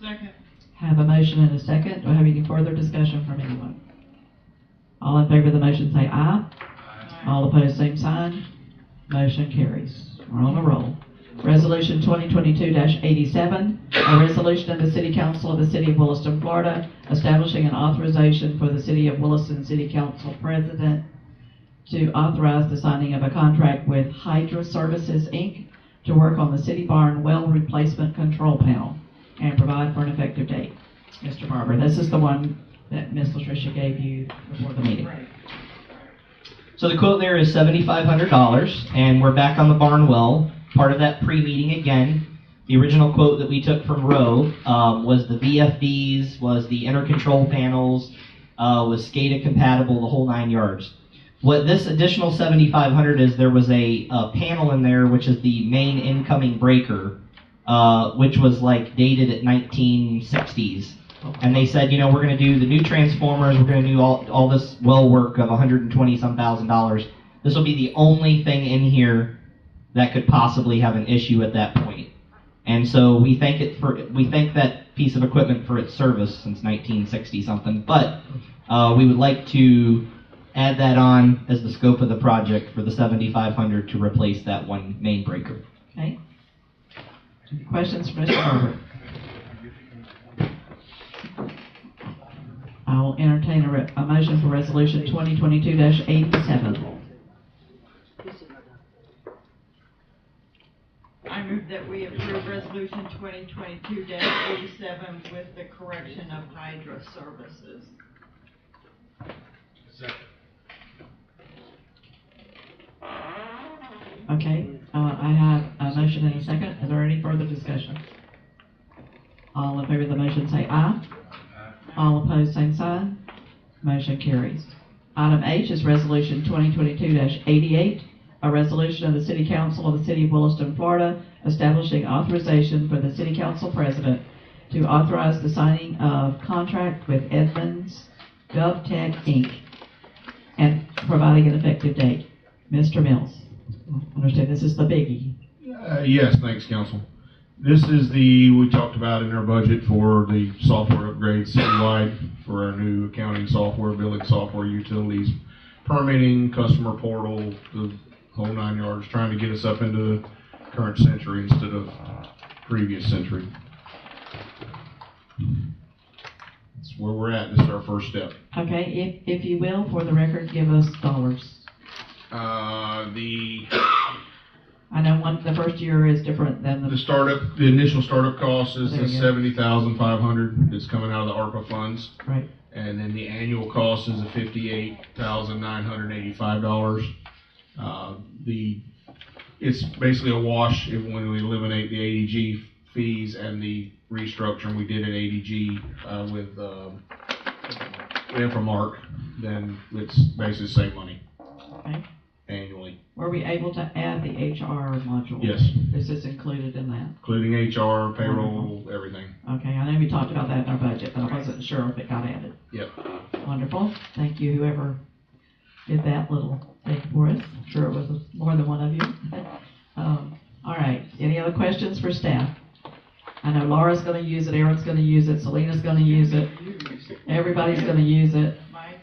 Second. Have a motion and a second. Do I have any further discussion from anyone? All in favor of the motion say aye. All opposed, same sign. Motion carries. We're on a roll. Resolution 2022-87, a resolution of the City Council of the City of Williston, Florida, establishing an authorization for the City of Williston City Council President to authorize the signing of a contract with Hydra Services, Inc. to work on the City Barn Well Replacement Control Panel and provide for an effective date. Mr. Barber, this is the one that Ms. Latricia gave you before the meeting. So the quote there is $7,500, and we're back on the barn well. Part of that pre-meeting again. The original quote that we took from Rowe was the VFDs, was the inter-control panels, was SCADA compatible, the whole 9 yards. What this additional $7,500 is, there was a panel in there, which is the main incoming breaker, which was like dated at 1960s. And they said, we're going to do the new transformers, we're going to do all this well work of $120,000. This will be the only thing in here that could possibly have an issue at that point. And so we thank that piece of equipment for its service since 1960 something. But we would like to add that on as the scope of the project for the $7,500 to replace that one main breaker. Okay. Questions for Mr. Barber? I will entertain a motion for resolution 2022-87. I move that we approve resolution 2022-87 with the correction of Hydra Services. Second. Okay, I have a motion and a second. Is there any further discussion? All in favor of the motion say aye. All opposed, same sign. Motion carries. Item H is resolution 2022-88, a resolution of the City Council of the City of Williston, Florida, establishing authorization for the City Council President to authorize the signing of contract with Edmunds GovTech, Inc. and providing an effective date. Mr. Mills, I understand this is the biggie. Yes, thanks, Council. This is we talked about in our budget for the software upgrade citywide for our new accounting software, billing software, utilities, permitting, customer portal, the whole 9 yards, trying to get us up into the current century instead of previous century. That's where we're at. This is our first step. Okay, if you will, for the record, give us dollars. I know the first year is different than the initial startup cost is There you go. $70,500. It's coming out of the ARPA funds. Right. And then the annual cost is $58,985. It's basically a wash when we eliminate the ADG fees and the restructuring we did at ADG with Infomark. Then it's basically the same money. Okay. Annually. Were we able to add the HR module? Yes. Is this included in that? Including HR, payroll, everything. Okay, I know we talked about that in our budget, but I wasn't sure if it got added. Yep. Wonderful. Thank you, whoever did that little thing for us. I'm sure it was more than one of you. All right, any other questions for staff? I know Laura's gonna use it, Aaron's gonna use it, Selena's gonna use it, everybody's gonna use it,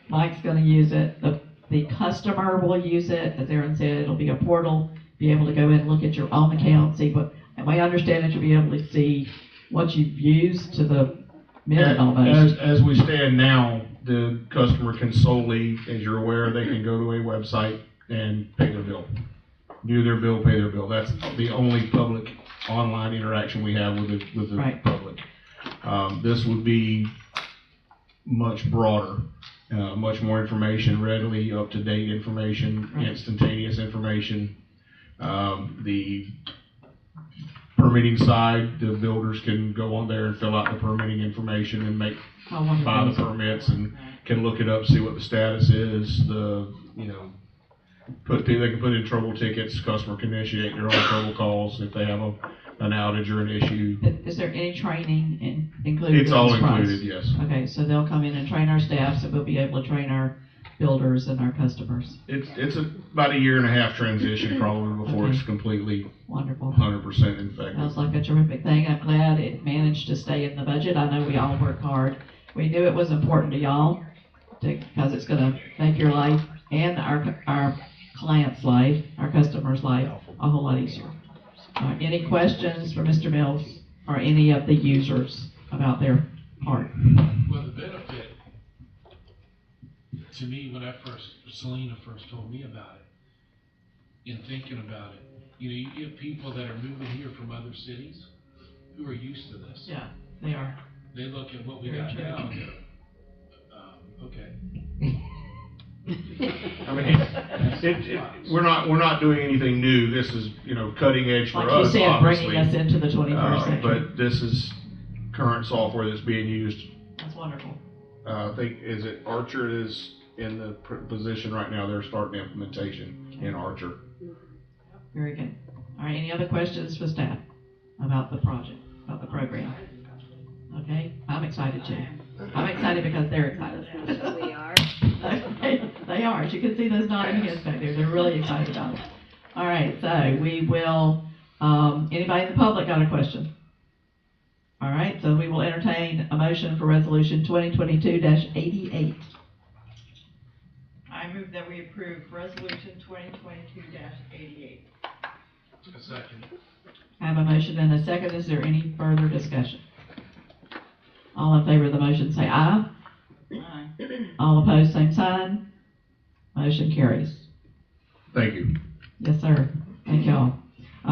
Mike's gonna use it, the customer will use it, as Aaron said, it'll be a portal, be able to go in and look at your own account, see what, and we understand that you'll be able to see what you've used to the minute almost. As we stand now, the customer can solely, as you're aware, they can go to a website and pay their bill. View their bill, pay their bill. That's the only public online interaction we have with the public. This would be much broader. much more information, readily up-to-date information, instantaneous information. The permitting side, the builders can go on there and fill out the permitting information and buy the permits and can look it up, see what the status is. They can put in trouble tickets. Customer can initiate their own trouble calls if they have an outage or an issue. Is there any training included? It's in all this price? included, yes. Okay, so they'll come in and train our staff, so we'll be able to train our builders and our customers. It's about a 1.5 year transition probably before it's completely wonderful 100% effective. Sounds like a terrific thing. I'm glad it managed to stay in the budget. I know we all work hard. We knew it was important to y'all because it's going to make your life and our client's life, our customer's life, a whole lot easier. Any questions for Mr. Mills or any of the users about their part? Well, the benefit, to me, when Selena first told me about it, in thinking about it, you get people that are moving here from other cities who are used to this. Yeah, they are. They look at what we got now and go, okay. I mean, we're not doing anything new. This is, cutting edge for like us, you said, obviously. bringing us into the 21st century. But this is current software that's being used. That's wonderful. I think, is it Archer is in the position right now. They're starting implementation in Archer. Very good. All right, any other questions for staff about the project, about the program? Okay, I'm excited too. I'm excited because they're excited. We are. They are. As you can see those nodding heads back there. They're really excited about it. All right, so we will, anybody in the public got a question? All right, so we will entertain a motion for resolution 2022-88. I move that we approve resolution 2022-88. A second. I have a motion and a second. Is there any further discussion? All in favor of the motion say aye. Aye. All opposed, same sign. Motion carries. Thank you. Yes, sir. Thank y'all.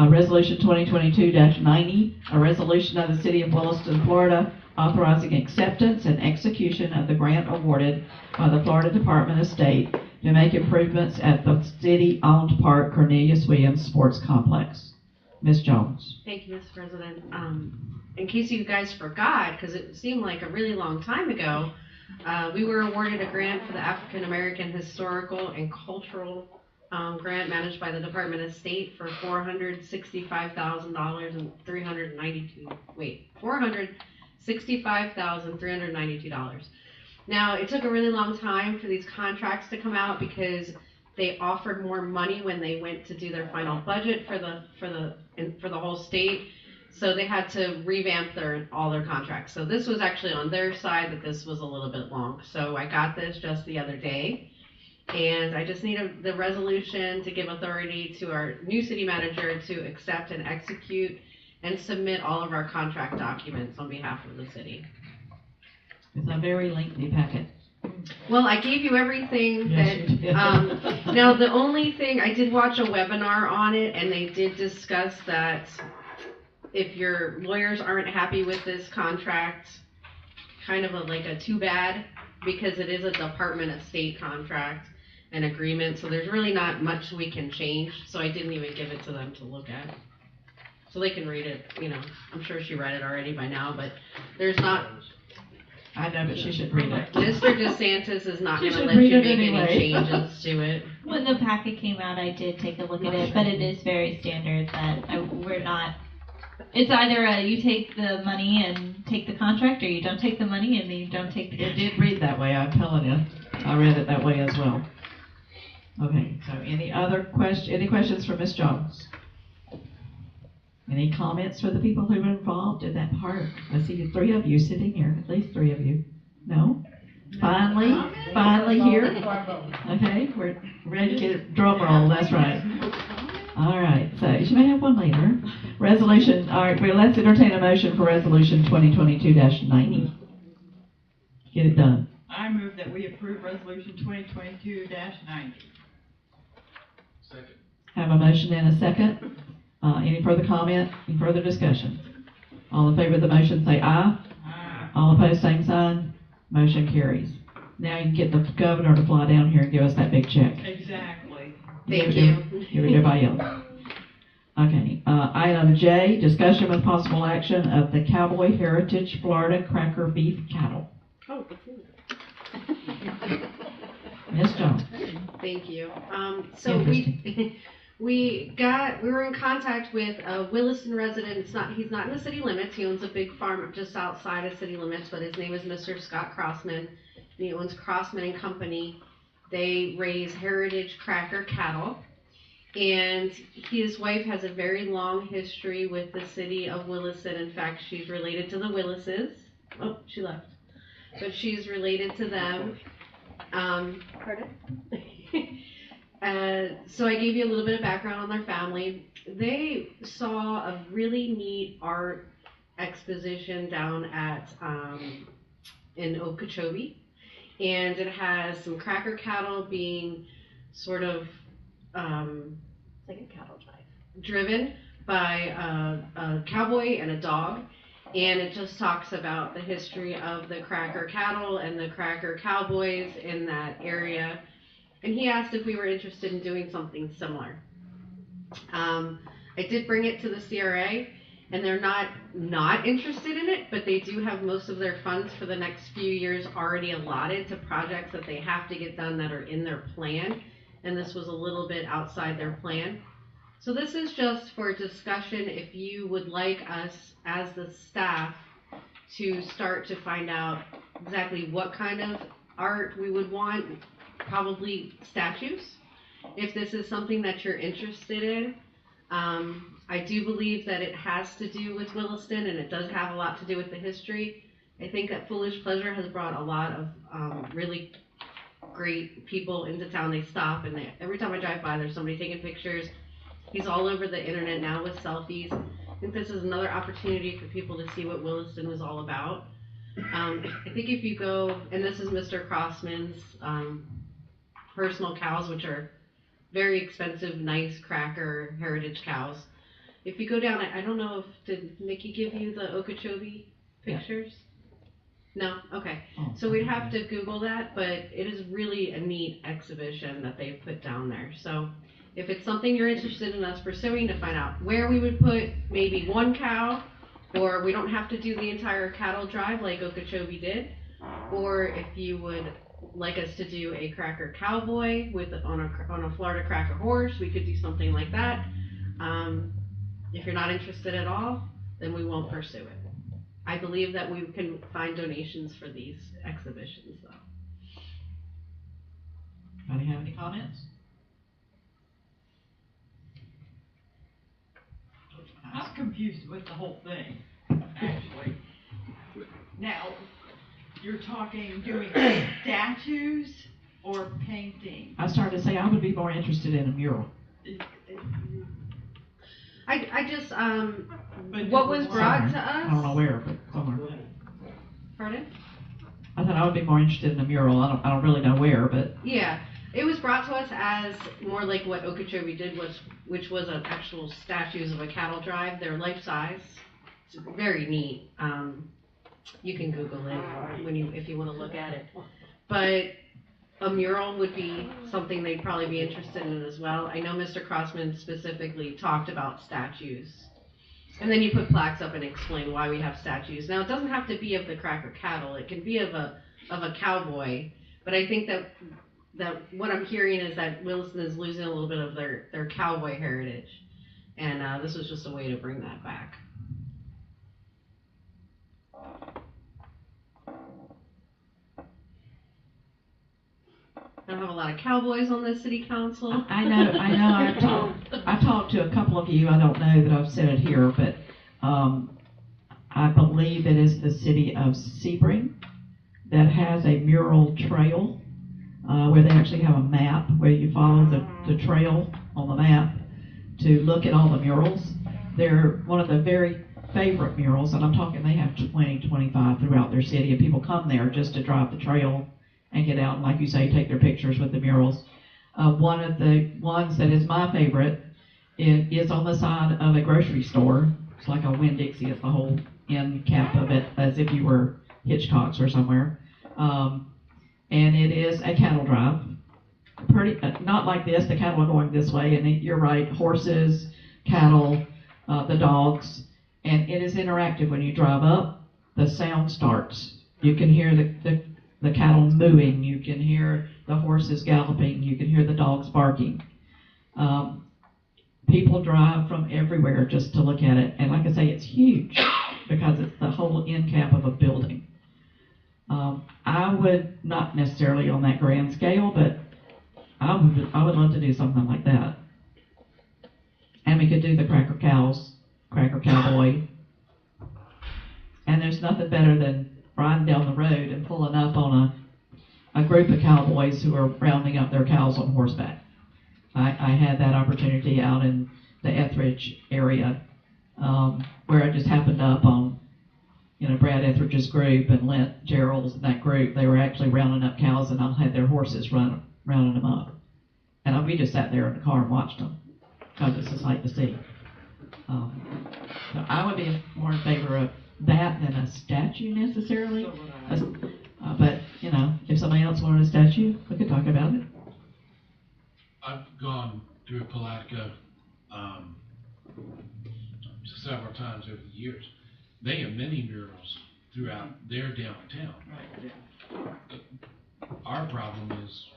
Resolution 2022-90, a resolution of the City of Williston, Florida, authorizing acceptance and execution of the grant awarded by the Florida Department of State to make improvements at the city-owned park Cornelius Williams Sports Complex. Ms. Jones. Thank you, Mr. President. In case you guys forgot, because it seemed like a really long time ago, we were awarded a grant for the African American Historical and Cultural grant managed by the Department of State for $465,392. Now, it took a really long time for these contracts to come out because they offered more money when they went to do their final budget for the whole state. So they had to revamp all their contracts. So this was actually on their side that this was a little bit long. So I got this just the other day. And I just need the resolution to give authority to our new city manager to accept and execute and submit all of our contract documents on behalf of the city. It's a very lengthy packet. Well, I gave you everything Yes, you did. now the only thing, I did watch a webinar on it and they did discuss that if your lawyers aren't happy with this contract, kind of like a too bad, because it is a Department of State contract and agreement, so there's really not much we can change, so I didn't even give it to them to look at. So they can read it, I'm sure she read it already by now, but there's not... I know, but she should read it. Mr. DeSantis is not She gonna should let read you it make anyway. any changes to it. When the packet came out, I did take a look at it, but it is very standard that we're not. It's either you take the money and take the contract, or you don't take the money and you don't take the It contract. did read that way, I'm telling you. I read it that way as well. Okay, so any questions for Ms. Jones? Any comments for the people who were involved in that part? I see 3 of you sitting here, at least 3 of you. No? Finally here? Okay, we're ready to get a drum roll, that's right. All right, so you may have one later. Resolution, all right, well, let's entertain a motion for resolution 2022-90. Get it done. I move that we approve resolution 2022-90. Second. Have a motion and a second. Any further comment? Any further discussion? All in favor of the motion say aye. Aye. All opposed, same sign. Motion carries. Now you can get the governor to fly down here and give us that big check. Exactly. Thank you. Give everybody else. Okay, item J, discussion with possible action of the Cowboy Heritage Florida Cracker Beef Cattle. Oh, Ms. Jones. Thank you. So we were in contact with a Williston resident. He's not in the city limits. He owns a big farm just outside of city limits, but his name is Mr. Scott Crossman. And he owns Crossman and Company. They raise heritage cracker cattle. And his wife has a very long history with the city of Williston. In fact, she's related to the Willises. Oh, she left. But she's related to them. Pardon? So I gave you a little bit of background on their family. They saw a really neat art exposition down at in Okeechobee, and it has some cracker cattle being sort of Like a cattle drive. driven by a cowboy and a dog. And it just talks about the history of the cracker cattle and the cracker cowboys in that area. And he asked if we were interested in doing something similar. I did bring it to the CRA, and they're not interested in it, but they do have most of their funds for the next few years already allotted to projects that they have to get done that are in their plan. And this was a little bit outside their plan. So this is just for discussion if you would like us as the staff to start to find out exactly what kind of art we would want, probably statues, if this is something that you're interested in. I do believe that it has to do with Williston, and it does have a lot to do with the history. I think that Foolish Pleasure has brought a lot of really great people into town. They stop, and every time I drive by, there's somebody taking pictures. He's all over the internet now with selfies. I think this is another opportunity for people to see what Williston was all about. I think if you go, and this is Mr. Crossman's personal cows, which are very expensive, nice cracker heritage cows. If you go down, I don't know did Nikki give you the Okeechobee pictures? No? Okay. So we'd have to Google that, but it is really a neat exhibition that they've put down there. So if it's something you're interested in us pursuing to find out where we would put maybe one cow, or we don't have to do the entire cattle drive like Okeechobee did, or if you would like us to do a cracker cowboy on a Florida cracker horse, we could do something like that. If you're not interested at all, then we won't pursue it. I believe that we can find donations for these exhibitions, though. Anybody have any comments? I'm confused with the whole thing, actually. Now, you're talking doing statues or painting? I started to say I would be more interested in a mural. I just, what was brought to I don't know us? where, but somewhere. Pardon? I thought I would be more interested in a mural. I don't really know where, but Yeah, it was brought to us as more like what Okeechobee did, which was an actual statues of a cattle drive. They're life size. It's very neat. You can Google it if you want to look at it. But a mural would be something they'd probably be interested in as well. I know Mr. Crossman specifically talked about statues. And then you put plaques up and explain why we have statues. Now, it doesn't have to be of the cracker cattle. It can be of a cowboy. But I think that what I'm hearing is that Williston is losing a little bit of their cowboy heritage. And this was just a way to bring that back. I don't have a lot of cowboys on the city council. I know. I talked to a couple of you. I don't know that I've said it here, but I believe it is the city of Sebring that has a mural trail where they actually have a map where you follow the trail on the map to look at all the murals. They're one of the very favorite murals, and I'm talking they have 20, 25 throughout their city, and people come there just to drive the trail and get out and, like you say, take their pictures with the murals. One of the ones that is my favorite is on the side of a grocery store. It's like a Winn-Dixie. It's the whole end cap of it, as if you were Hitchcock's or somewhere. And and it is a cattle drive. Pretty, not like this, the cattle are going this way, and you're right, horses, cattle, the dogs, and it is interactive. When you drive up, the sound starts. You can hear the cattle mooing, you can hear the horses galloping, you can hear the dogs barking. People drive from everywhere just to look at it, and like I say, it's huge because it's the whole end cap of a building. I would, not necessarily on that grand scale, but I would love to do something like that. And we could do the Cracker Cowboy. And there's nothing better than riding down the road and pulling up on a group of cowboys who are rounding up their cows on horseback. I had that opportunity out in the Etheridge area, where I just happened up on, Brad Etheridge's group and Lent Gerald's and that group. They were actually rounding up cows, and I had their horses rounding them up. And we just sat there in the car and watched them, because it's a sight to see. So I would be more in favor of that than a statue necessarily. But, if somebody else wanted a statue, we could talk about it. I've gone through Palatka several times over the years. They have many murals throughout their downtown. Our problem is,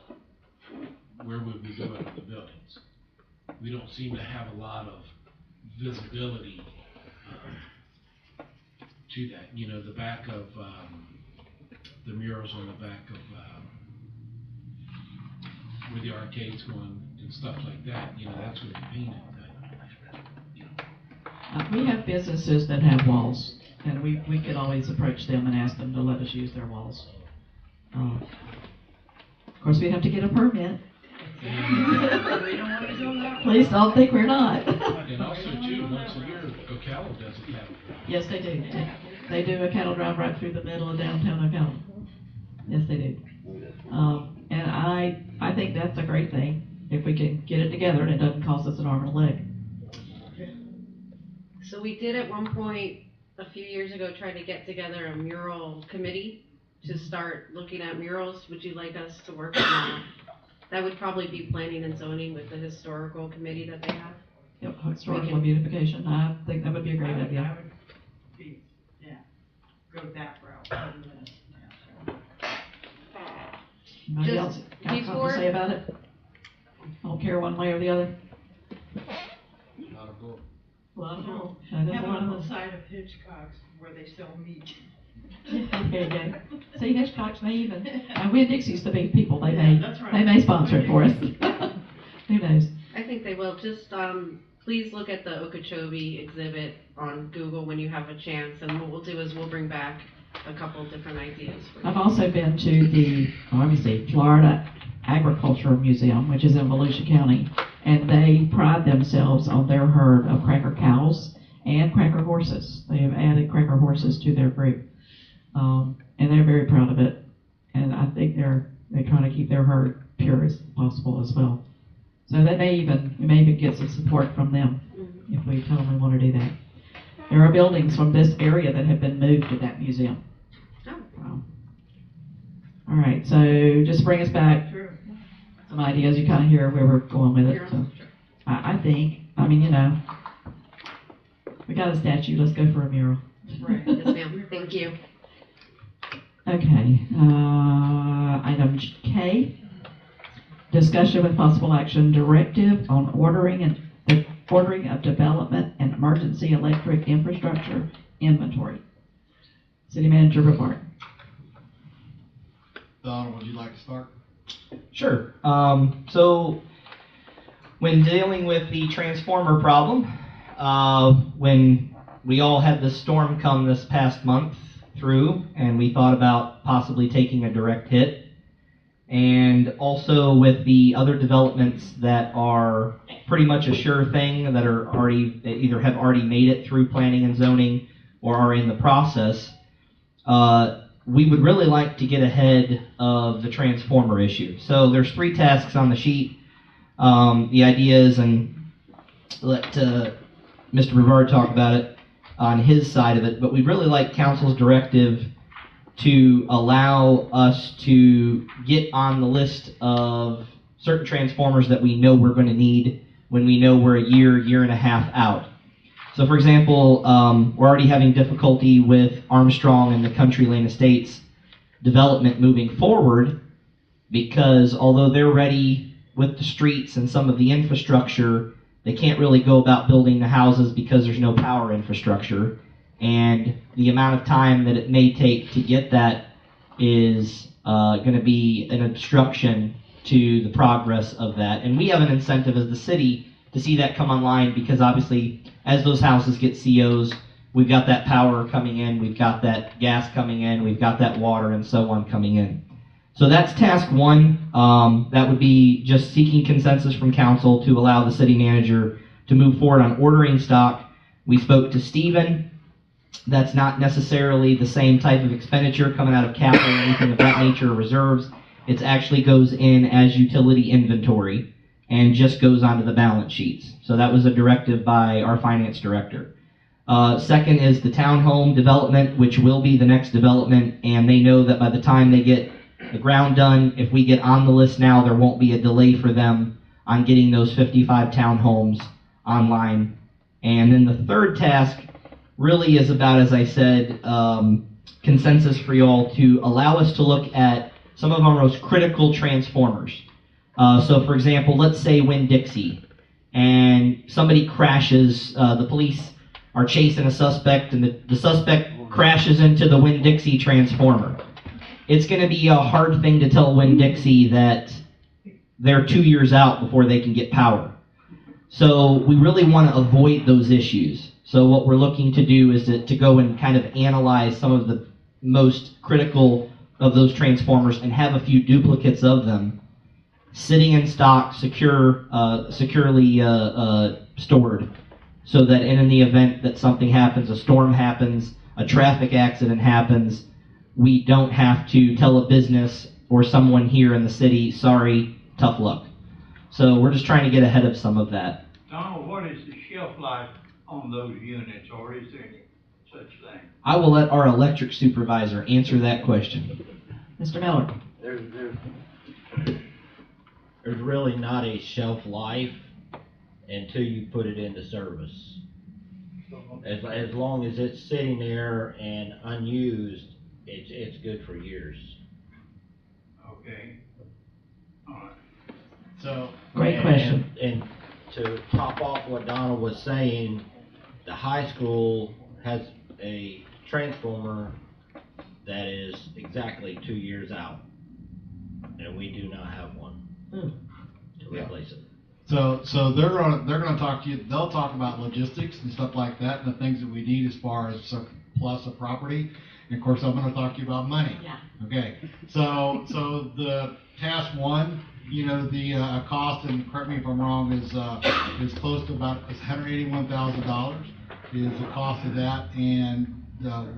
where would we go into the buildings? We don't seem to have a lot of visibility to that. The back of the murals on the back of where the arcade's going and stuff like that, that's where we painted. We have businesses that have walls, and we could always approach them and ask them to let us use their walls. Of course, we'd have to get a permit. Please don't think we're not. And also, too, once a year, Ocala does a cattle drive. Yes, they do. They do a cattle drive right through the middle of downtown Ocala. Yes, they do. And I think that's a great thing, if we can get it together and it doesn't cost us an arm and a leg. So we did at one point, a few years ago, try to get together a mural committee to start looking at murals. Would you like us to work on that? That would probably be planning and zoning with the historical committee that they have. Yep, historical beautification. I think that would be a great idea. I would be, go that route. Anybody else got something to say about it? I don't care one way or the other. Not a vote. Well, Have one on the side of Hitchcock's where they sell meat. There you go. See, Hitchcock's may even. Winn-Dixie's the big people. They may. That's right. They may sponsor it for us. Who knows? I think they will. Just please look at the Okeechobee exhibit on Google when you have a chance, and what we'll do is we'll bring back a couple different ideas for you. I've also been to the, obviously, Florida Agricultural Museum, which is in Volusia County, and they pride themselves on their herd of cracker cows and cracker horses. They have added cracker horses to their group, and they're very proud of it. And I think they're trying to keep their herd pure as possible as well. So we may even get some support from them if we tell them we want to do that. There are buildings from this area that have been moved to that museum. All right, so just bring us back some ideas. You kind of hear where we're going with it. So I think, we got a statue. Let's go for a mural. Right. Yes, ma'am. Thank you. Okay. Item K. Discussion with possible action directive on ordering of development and emergency electric infrastructure inventory. City Manager Brevard. Donald, would you like to start? Sure. So, when dealing with the transformer problem, when we all had the storm come this past month through, and we thought about possibly taking a direct hit, and also with the other developments that are pretty much a sure thing, that either have already made it through planning and zoning or are in the process, we would really like to get ahead of the transformer issue. So there's 3 tasks on the sheet. The idea is, and let Mr. Brevard talk about it on his side of it, but we'd really like council's directive to allow us to get on the list of certain transformers that we know we're going to need when we know we're a year and a half out. So for example, we're already having difficulty with Armstrong and the Country Lane Estates development moving forward, because although they're ready with the streets and some of the infrastructure, they can't really go about building the houses because there's no power infrastructure. And the amount of time that it may take to get that is going to be an obstruction to the progress of that. And we have an incentive as the city to see that come online, because obviously as those houses get COs, we've got that power coming in, we've got that gas coming in, we've got that water and so on coming in. So that's task one. That would be just seeking consensus from council to allow the city manager to move forward on ordering stock. We spoke to Stephen. That's not necessarily the same type of expenditure coming out of capital or anything of that nature or reserves. It actually goes in as utility inventory and just goes onto the balance sheets. So that was a directive by our finance director. Second is the townhome development, which will be the next development, and they know that by the time they get the ground done, if we get on the list now, there won't be a delay for them on getting those 55 townhomes online. And then the third task really is about, as I said, consensus for y'all to allow us to look at some of our most critical transformers. So for example, let's say Winn-Dixie, and somebody crashes, the police are chasing a suspect, and the suspect crashes into the Winn-Dixie transformer. It's going to be a hard thing to tell Winn-Dixie that they're 2 years out before they can get power. So we really want to avoid those issues. So what we're looking to do is to go and kind of analyze some of the most critical of those transformers and have a few duplicates of them sitting in stock, securely stored, so that in the event that something happens, a storm happens, a traffic accident happens, we don't have to tell a business or someone here in the city, sorry, tough luck. So we're just trying to get ahead of some of that. Donald, what is the shelf life on those units, or is there any such thing? I will let our electric supervisor answer that question. Mr. Miller. There's really not a shelf life until you put it into service. As long as it's sitting there and unused, it's good for years. Okay. All right. So Great question. And to top off what Donald was saying, the high school has a transformer that is exactly 2 years out, and we do not have one to replace it. So they're gonna talk to you. They'll talk about logistics and stuff like that, and the things that we need as far as surplus of property. And of course, I'm gonna talk to you about money. Yeah. Okay. So the task one, you know, the cost, and correct me if I'm wrong, is close to about $181,000 is the cost of that, and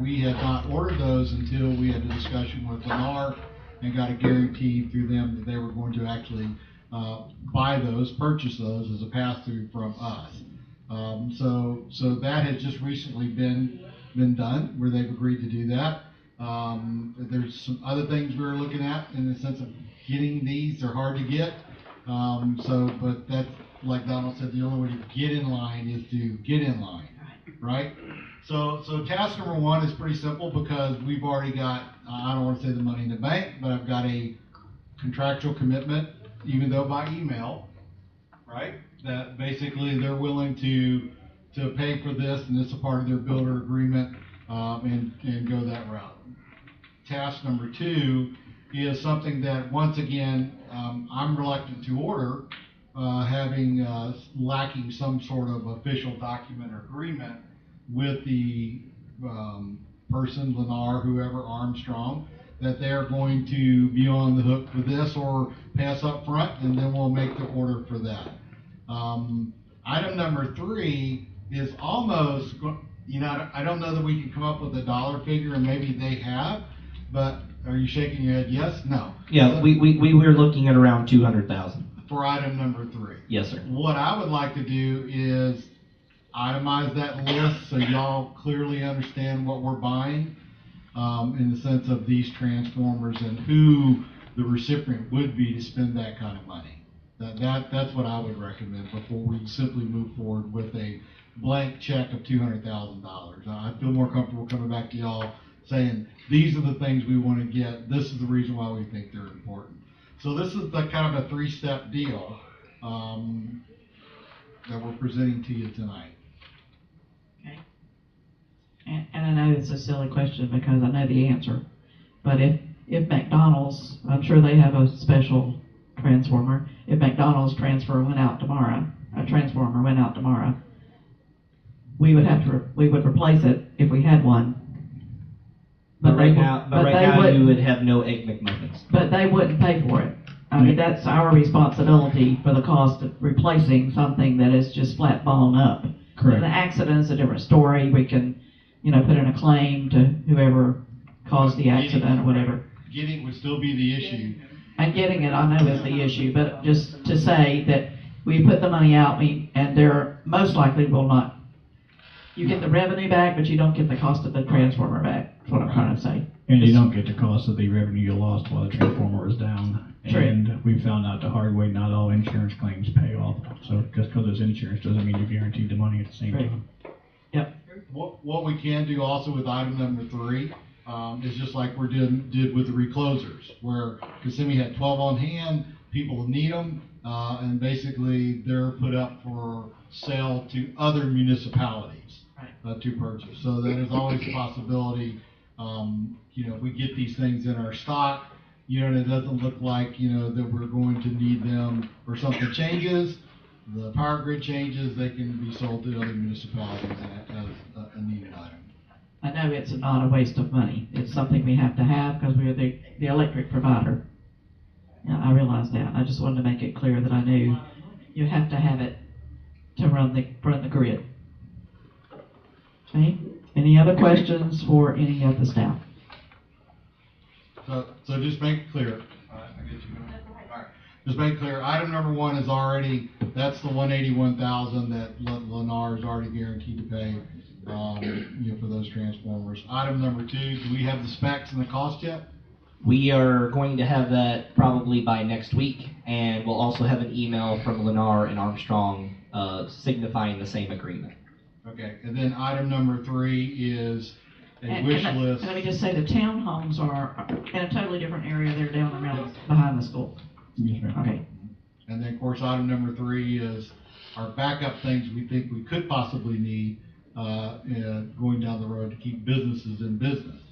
we had not ordered those until we had a discussion with Lennar and got a guarantee through them that they were going to actually purchase those as a pass-through from us. So that has just recently been done, where they've agreed to do that. There's some other things we're looking at in the sense of getting these. They're hard to get. But that's, like Donald said, the only way to get in line is to get in line, right? So task number one is pretty simple, because we've already got, I don't want to say the money in the bank, but I've got a contractual commitment, even though by email, right? That basically they're willing to pay for this, and this is a part of their builder agreement, and go that route. Task number two is something that, once again, I'm reluctant to order, having lacking some sort of official document or agreement with the person, Lennar, whoever, Armstrong, that they're going to be on the hook for this or pass up front, and then we'll make the order for that. Item number three is almost, I don't know that we can come up with a dollar figure, and maybe they have, but are you shaking your head yes? No. Yeah, we were looking at around 200,000. For item number three. Yes, sir. What I would like to do is itemize that list so y'all clearly understand what we're buying. in the sense of these transformers and who the recipient would be to spend that kind of money. That's what I would recommend before we simply move forward with a blank check of $200,000. I feel more comfortable coming back to y'all saying, these are the things we want to get, this is the reason why we think they're important. So this is the kind of a three-step deal that we're presenting to you tonight. And I know it's a silly question because I know the answer, but if McDonald's, I'm sure they have a special transformer, if McDonald's transformer went out tomorrow, we would replace it if we had one. But right now, you would have no Egg McMuffins. But they wouldn't pay for it. I mean, that's our responsibility for the cost of replacing something that is just flat blown up. Correct. The accident's a different story. We can, put in a claim to whoever caused the accident or whatever. Getting would still be the issue. And getting it, I know, is the issue, but just to say that we put the money out, and there most likely will not. You get the revenue back, but you don't get the cost of the transformer back. That's what I'm trying to say. And you don't get the cost of the revenue you lost while the transformer was down. True. And we found out the hard way, not all insurance claims pay off. So just because there's insurance doesn't mean you're guaranteed the money at the same time. Yep. What we can do also with item number 3 is just like we did with the reclosers, where Kissimmee had 12 on hand, people need them, and basically they're put up for sale to other municipalities to purchase. So there's always a possibility, if we get these things in our stock, and it doesn't look like, that we're going to need them or something changes, the power grid changes, they can be sold to other municipalities as a needed item. I know it's not a waste of money. It's something we have to have because we're the electric provider. Yeah, I realize that. I just wanted to make it clear that I knew you have to have it to run the grid. Okay? Any other questions for any of the staff? So just make it clear. Just make it clear, item number 1 is already, that's the $181,000 that Lennar is already guaranteed to pay, for those transformers. Item number 2, do we have the specs and the cost yet? We are going to have that probably by next week, and we'll also have an email from Lennar and Armstrong signifying the same agreement. Okay, and then item number 3 is a wish list. Let me just say the townhomes are in a totally different area. They're down around behind the school. Yes, ma'am. Okay. And then, of course, item number 3 is our backup things we think we could possibly need going down the road to keep businesses in business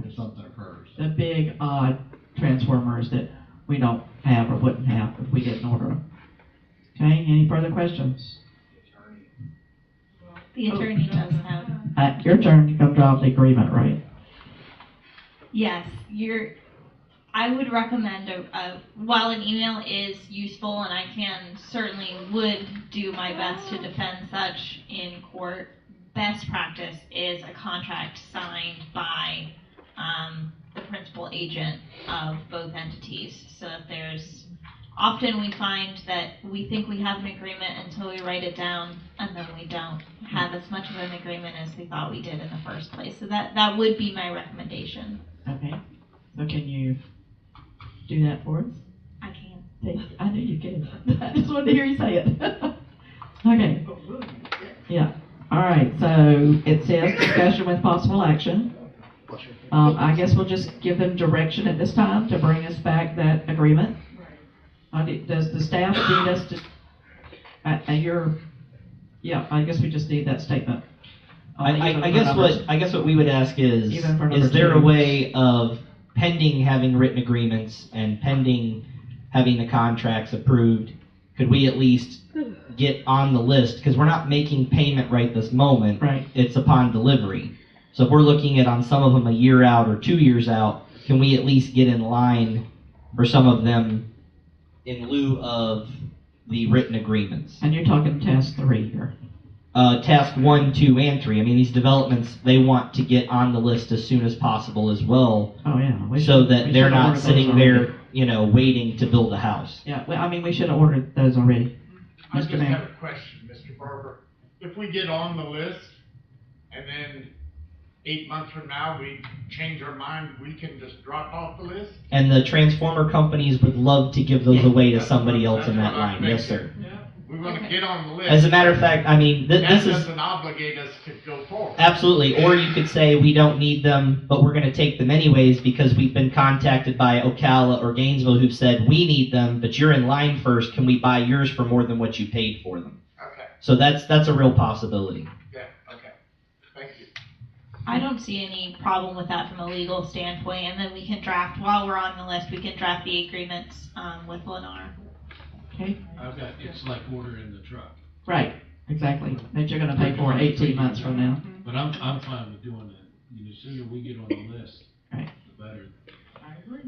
if something occurs. The big, odd transformers that we don't have or wouldn't have if we didn't order them. Okay, any further questions? The attorney does have. Your turn to come draw the agreement, right? Yes, I would recommend while an email is useful and I would do my best to defend such in court, best practice is a contract signed by the principal agent of both entities, so that often we find that we think we have an agreement until we write it down, and then we don't have as much of an agreement as we thought we did in the first place. So that would be my recommendation. Okay. So can you do that for us? I can. I knew you could. I just wanted to hear you say it. Okay. Yeah. All right. So it says discussion with possible action. I guess we'll just give them direction at this time to bring us back that agreement. Does the staff need us to? I guess we just need that statement. I guess what we would ask is there 2. a way of pending having written agreements and pending having the contracts approved, could we at least get on the list? Because we're not making payment right this moment. Right. It's upon delivery. So if we're looking at on some of them a year out or 2 years out, can we at least get in line for some of them in lieu of the written agreements? And you're talking task 3 here. Task 1, 2, and 3. I mean, these developments, they want to get on the list as soon as possible as well. Oh, yeah. So that they're not sitting there, waiting to build a house. Yeah, we should have ordered those already. I just Mr. have a question, Mr. Barber. If we get on the list and then 8 months from now, we change our mind, we can just drop off the list? And the transformer companies would love to give those away to somebody else in that line. Yes, sir. We want to get on the list. As a matter of fact, I mean, That this is doesn't obligate us to go forward. absolutely. Or you could say we don't need them, but we're going to take them anyways because we've been contacted by Ocala or Gainesville who've said we need them, but you're in line first. Can we buy yours for more than what you paid for them? Okay. So that's a real possibility. Yeah, okay. Thank you. I don't see any problem with that from a legal standpoint, and then we can draft, while we're on the list, we can draft the agreements with Lennar. Okay, I've got, it's like ordering the truck. right, exactly, that you're gonna pay for 18 months from now. But I'm fine with doing that. You know, the sooner we get on the list, Right. the better. I agree.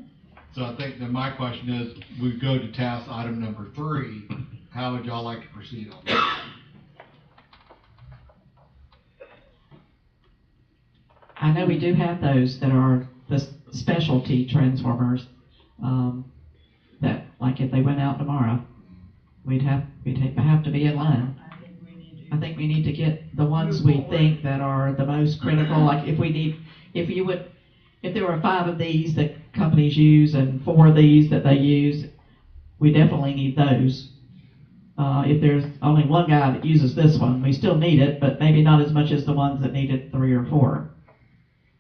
So I think that my question is, we go to task item number 3, how would y'all like to proceed on that? I know we do have those that are the specialty transformers, that, like if they went out tomorrow, we'd have to be in line. I think we need to get the ones we think that are the most critical, like if there were 5 of these that companies use and 4 of these that they use, we definitely need those. If there's only one guy that uses this one, we still need it, but maybe not as much as the ones that needed 3 or 4.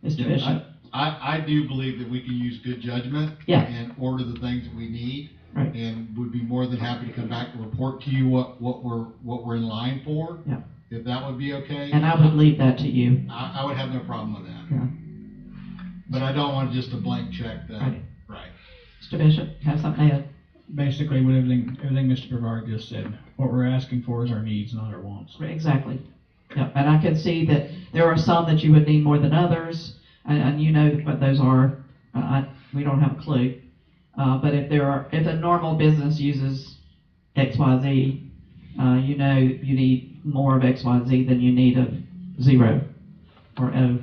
Mr. Bishop? I do believe that we can use good judgment Yeah. and order the things that we need. Right. And would be more than happy to come back and report to you what we're in line for. Yeah. If that would be okay. And I would leave that to you. I would have no problem with that. Yeah. But I don't want just a blank check that, Right. right. Mr. Bishop, have something to add? Basically, what everything Mr. Brevard just said. What we're asking for is our needs, not our wants. Exactly. Yeah, and I can see that there are some that you would need more than others, and you know what those are. We don't have a clue. But if a normal business uses XYZ, you know you need more of XYZ than you need of 0 or O.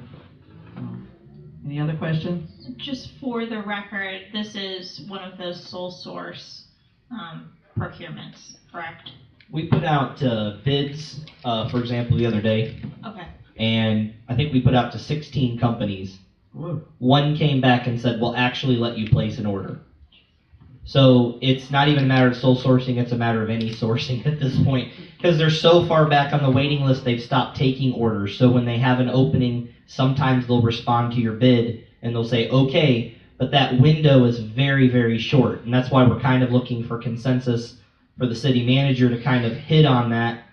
Any other questions? Just for the record, this is one of those sole source procurements, correct? We put out bids, for example, the other day, Okay. and I think we put out to 16 companies. Whoa. One came back and said, we'll actually let you place an order. So it's not even a matter of sole sourcing, it's a matter of any sourcing at this point. Because they're so far back on the waiting list, they've stopped taking orders. So when they have an opening, sometimes they'll respond to your bid and they'll say, okay, but that window is very, very short. And that's why we're kind of looking for consensus for the city manager to kind of hit on that,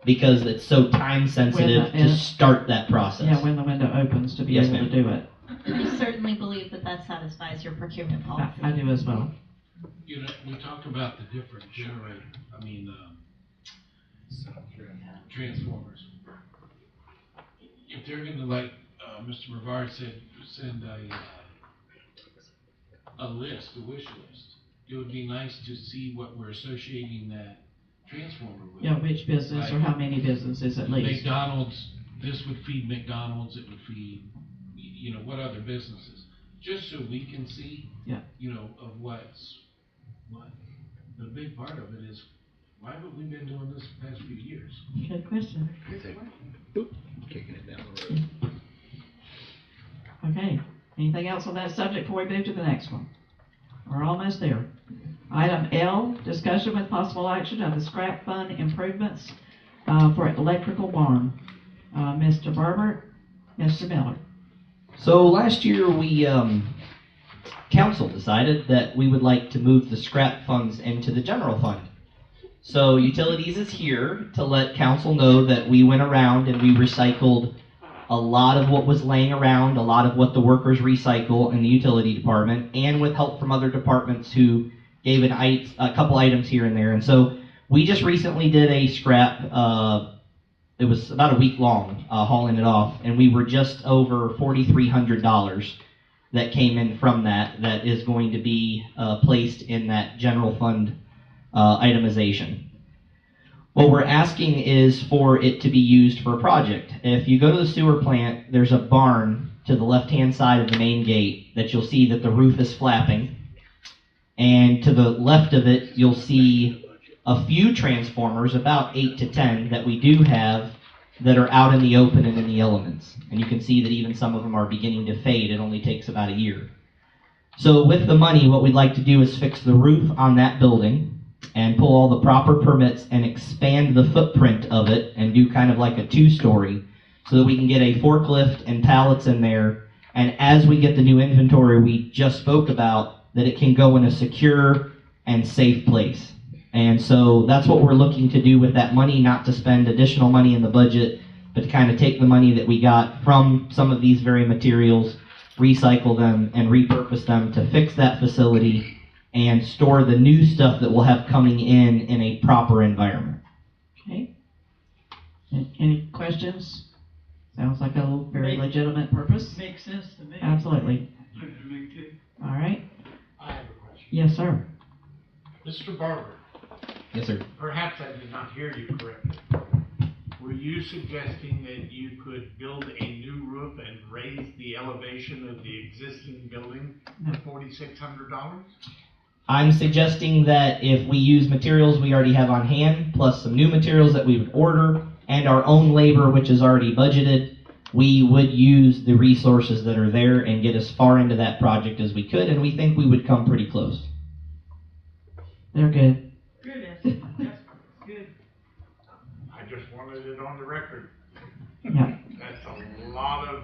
because it's so time sensitive to start that process. Yeah, when the window opens to be Yes, able ma'am. to do it. I certainly believe that satisfies your procurement policy. I do as well. You know, we talked about the different transformers. If they're gonna, like, Mr. Brevard said, send a list, a wish list, it would be nice to see what we're associating that transformer with. Yeah, which business or how many businesses at least. McDonald's, this would feed McDonald's, it would feed, you know, what other businesses? Just so we can see, Yeah. you know, of what. The big part of it is, why haven't we been doing this the past few years? Good question. Kicking it down the road. Okay, anything else on that subject before we move to the next one? We're almost there. Item L, discussion with possible action of the scrap fund improvements for electrical barn. Mr. Berber, Mr. Miller. So last year we, council decided that we would like to move the scrap funds into the general fund. So utilities is here to let council know that we went around and we recycled a lot of what was laying around, a lot of what the workers recycle in the utility department, and with help from other departments who gave a couple items here and there. And so we just recently did a scrap, it was about a week long, hauling it off, and we were just over $4,300 that came in from that is going to be placed in that general fund itemization. What we're asking is for it to be used for a project. If you go to the sewer plant, there's a barn to the left-hand side of the main gate that you'll see that the roof is flapping. And to the left of it, you'll see a few transformers, about 8 to 10, that we do have that are out in the open and in the elements. And you can see that even some of them are beginning to fade. It only takes about a year. So with the money, what we'd like to do is fix the roof on that building and pull all the proper permits and expand the footprint of it and do kind of like a 2-story so that we can get a forklift and pallets in there. And as we get the new inventory we just spoke about, that it can go in a secure and safe place. And so that's what we're looking to do with that money, not to spend additional money in the budget, but to kind of take the money that we got from some of these very materials, recycle them, and repurpose them to fix that facility and store the new stuff that we'll have coming in a proper environment. Okay. Any questions? Sounds like a very legitimate purpose. Makes sense to me. Absolutely. Me too. All right. I have a question. Yes, sir. Mr. Barber. Yes, sir. Perhaps I did not hear you correctly. Were you suggesting that you could build a new roof and raise the elevation of the existing building for $4,600? I'm suggesting that if we use materials we already have on hand, plus some new materials that we would order, and our own labor, which is already budgeted, we would use the resources that are there and get as far into that project as we could, and we think we would come pretty close. They're good. Good, that's good. I just wanted it on the record. Yeah. That's a lot of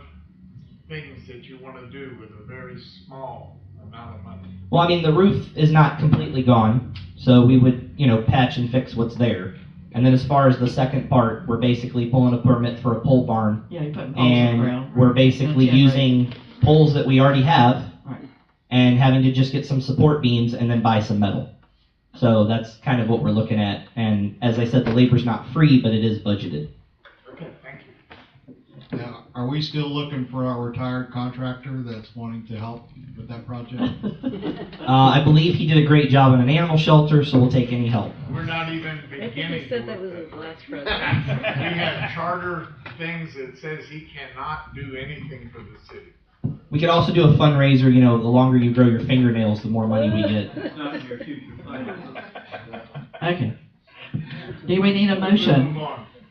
things that you want to do with a very small amount of money. Well, I mean, the roof is not completely gone, so we would, patch and fix what's there. And then as far as the second part, we're basically pulling a permit for a pole barn. Yeah, you're putting poles in the ground. And we're basically using poles that we already have and having to just get some support beams and then buy some metal. So that's kind of what we're looking at. And as I said, the labor's not free, but it is budgeted. Okay, thank you. Now, are we still looking for our retired contractor that's wanting to help with that project? I believe he did a great job in an animal shelter, so we'll take any help. We're not even beginning. He said that was his last present. We have charter things that says he cannot do anything for the city. We could also do a fundraiser, the longer you grow your fingernails, the more money we get. It's not in your future plan. Okay. Do we need a motion?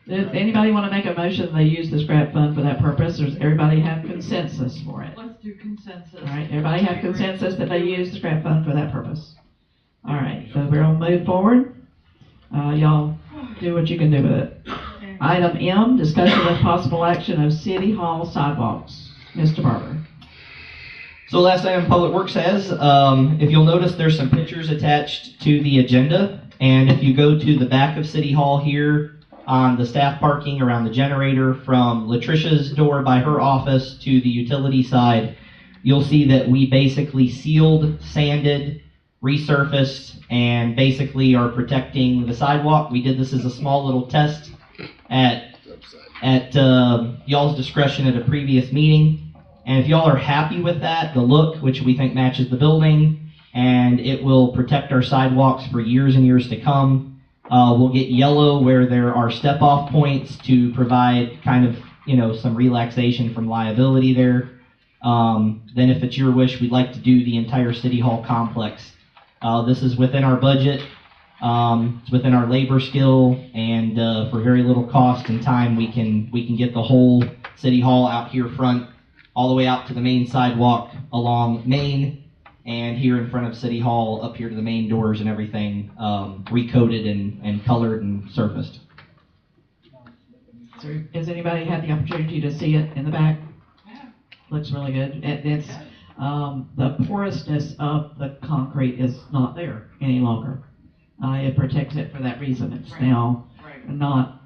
Does anybody want to make a motion they use the scrap fund for that purpose, or does everybody have consensus for it? Let's do consensus. All right, everybody have consensus that they use the scrap fund for that purpose? All right, so we're gonna move forward. Y'all do what you can do with it. Item M, discussion with possible action of City Hall sidewalks. Mr. Barber. So last item Public Works has, if you'll notice, there's some pictures attached to the agenda. And if you go to the back of City Hall here on the staff parking around the generator from Latricia's door by her office to the utility side, you'll see that we basically sealed, sanded, resurfaced, and basically are protecting the sidewalk. We did this as a small little test at y'all's discretion at a previous meeting. And if y'all are happy with that, the look, which we think matches the building, and it will protect our sidewalks for years and years to come. We'll get yellow where there are step-off points to provide kind of, some relaxation from liability there. Then if it's your wish, we'd like to do the entire City Hall complex. This is within our budget. It's within our labor skill, and for very little cost and time, we can get the whole City Hall out here front, all the way out to the main sidewalk along Main, and here in front of City Hall, up here to the main doors and everything, recoated and colored and surfaced. So has anybody had the opportunity to see it in the back? Looks really good. It's the porousness of the concrete is not there any longer. It protects it for that reason. It's now not,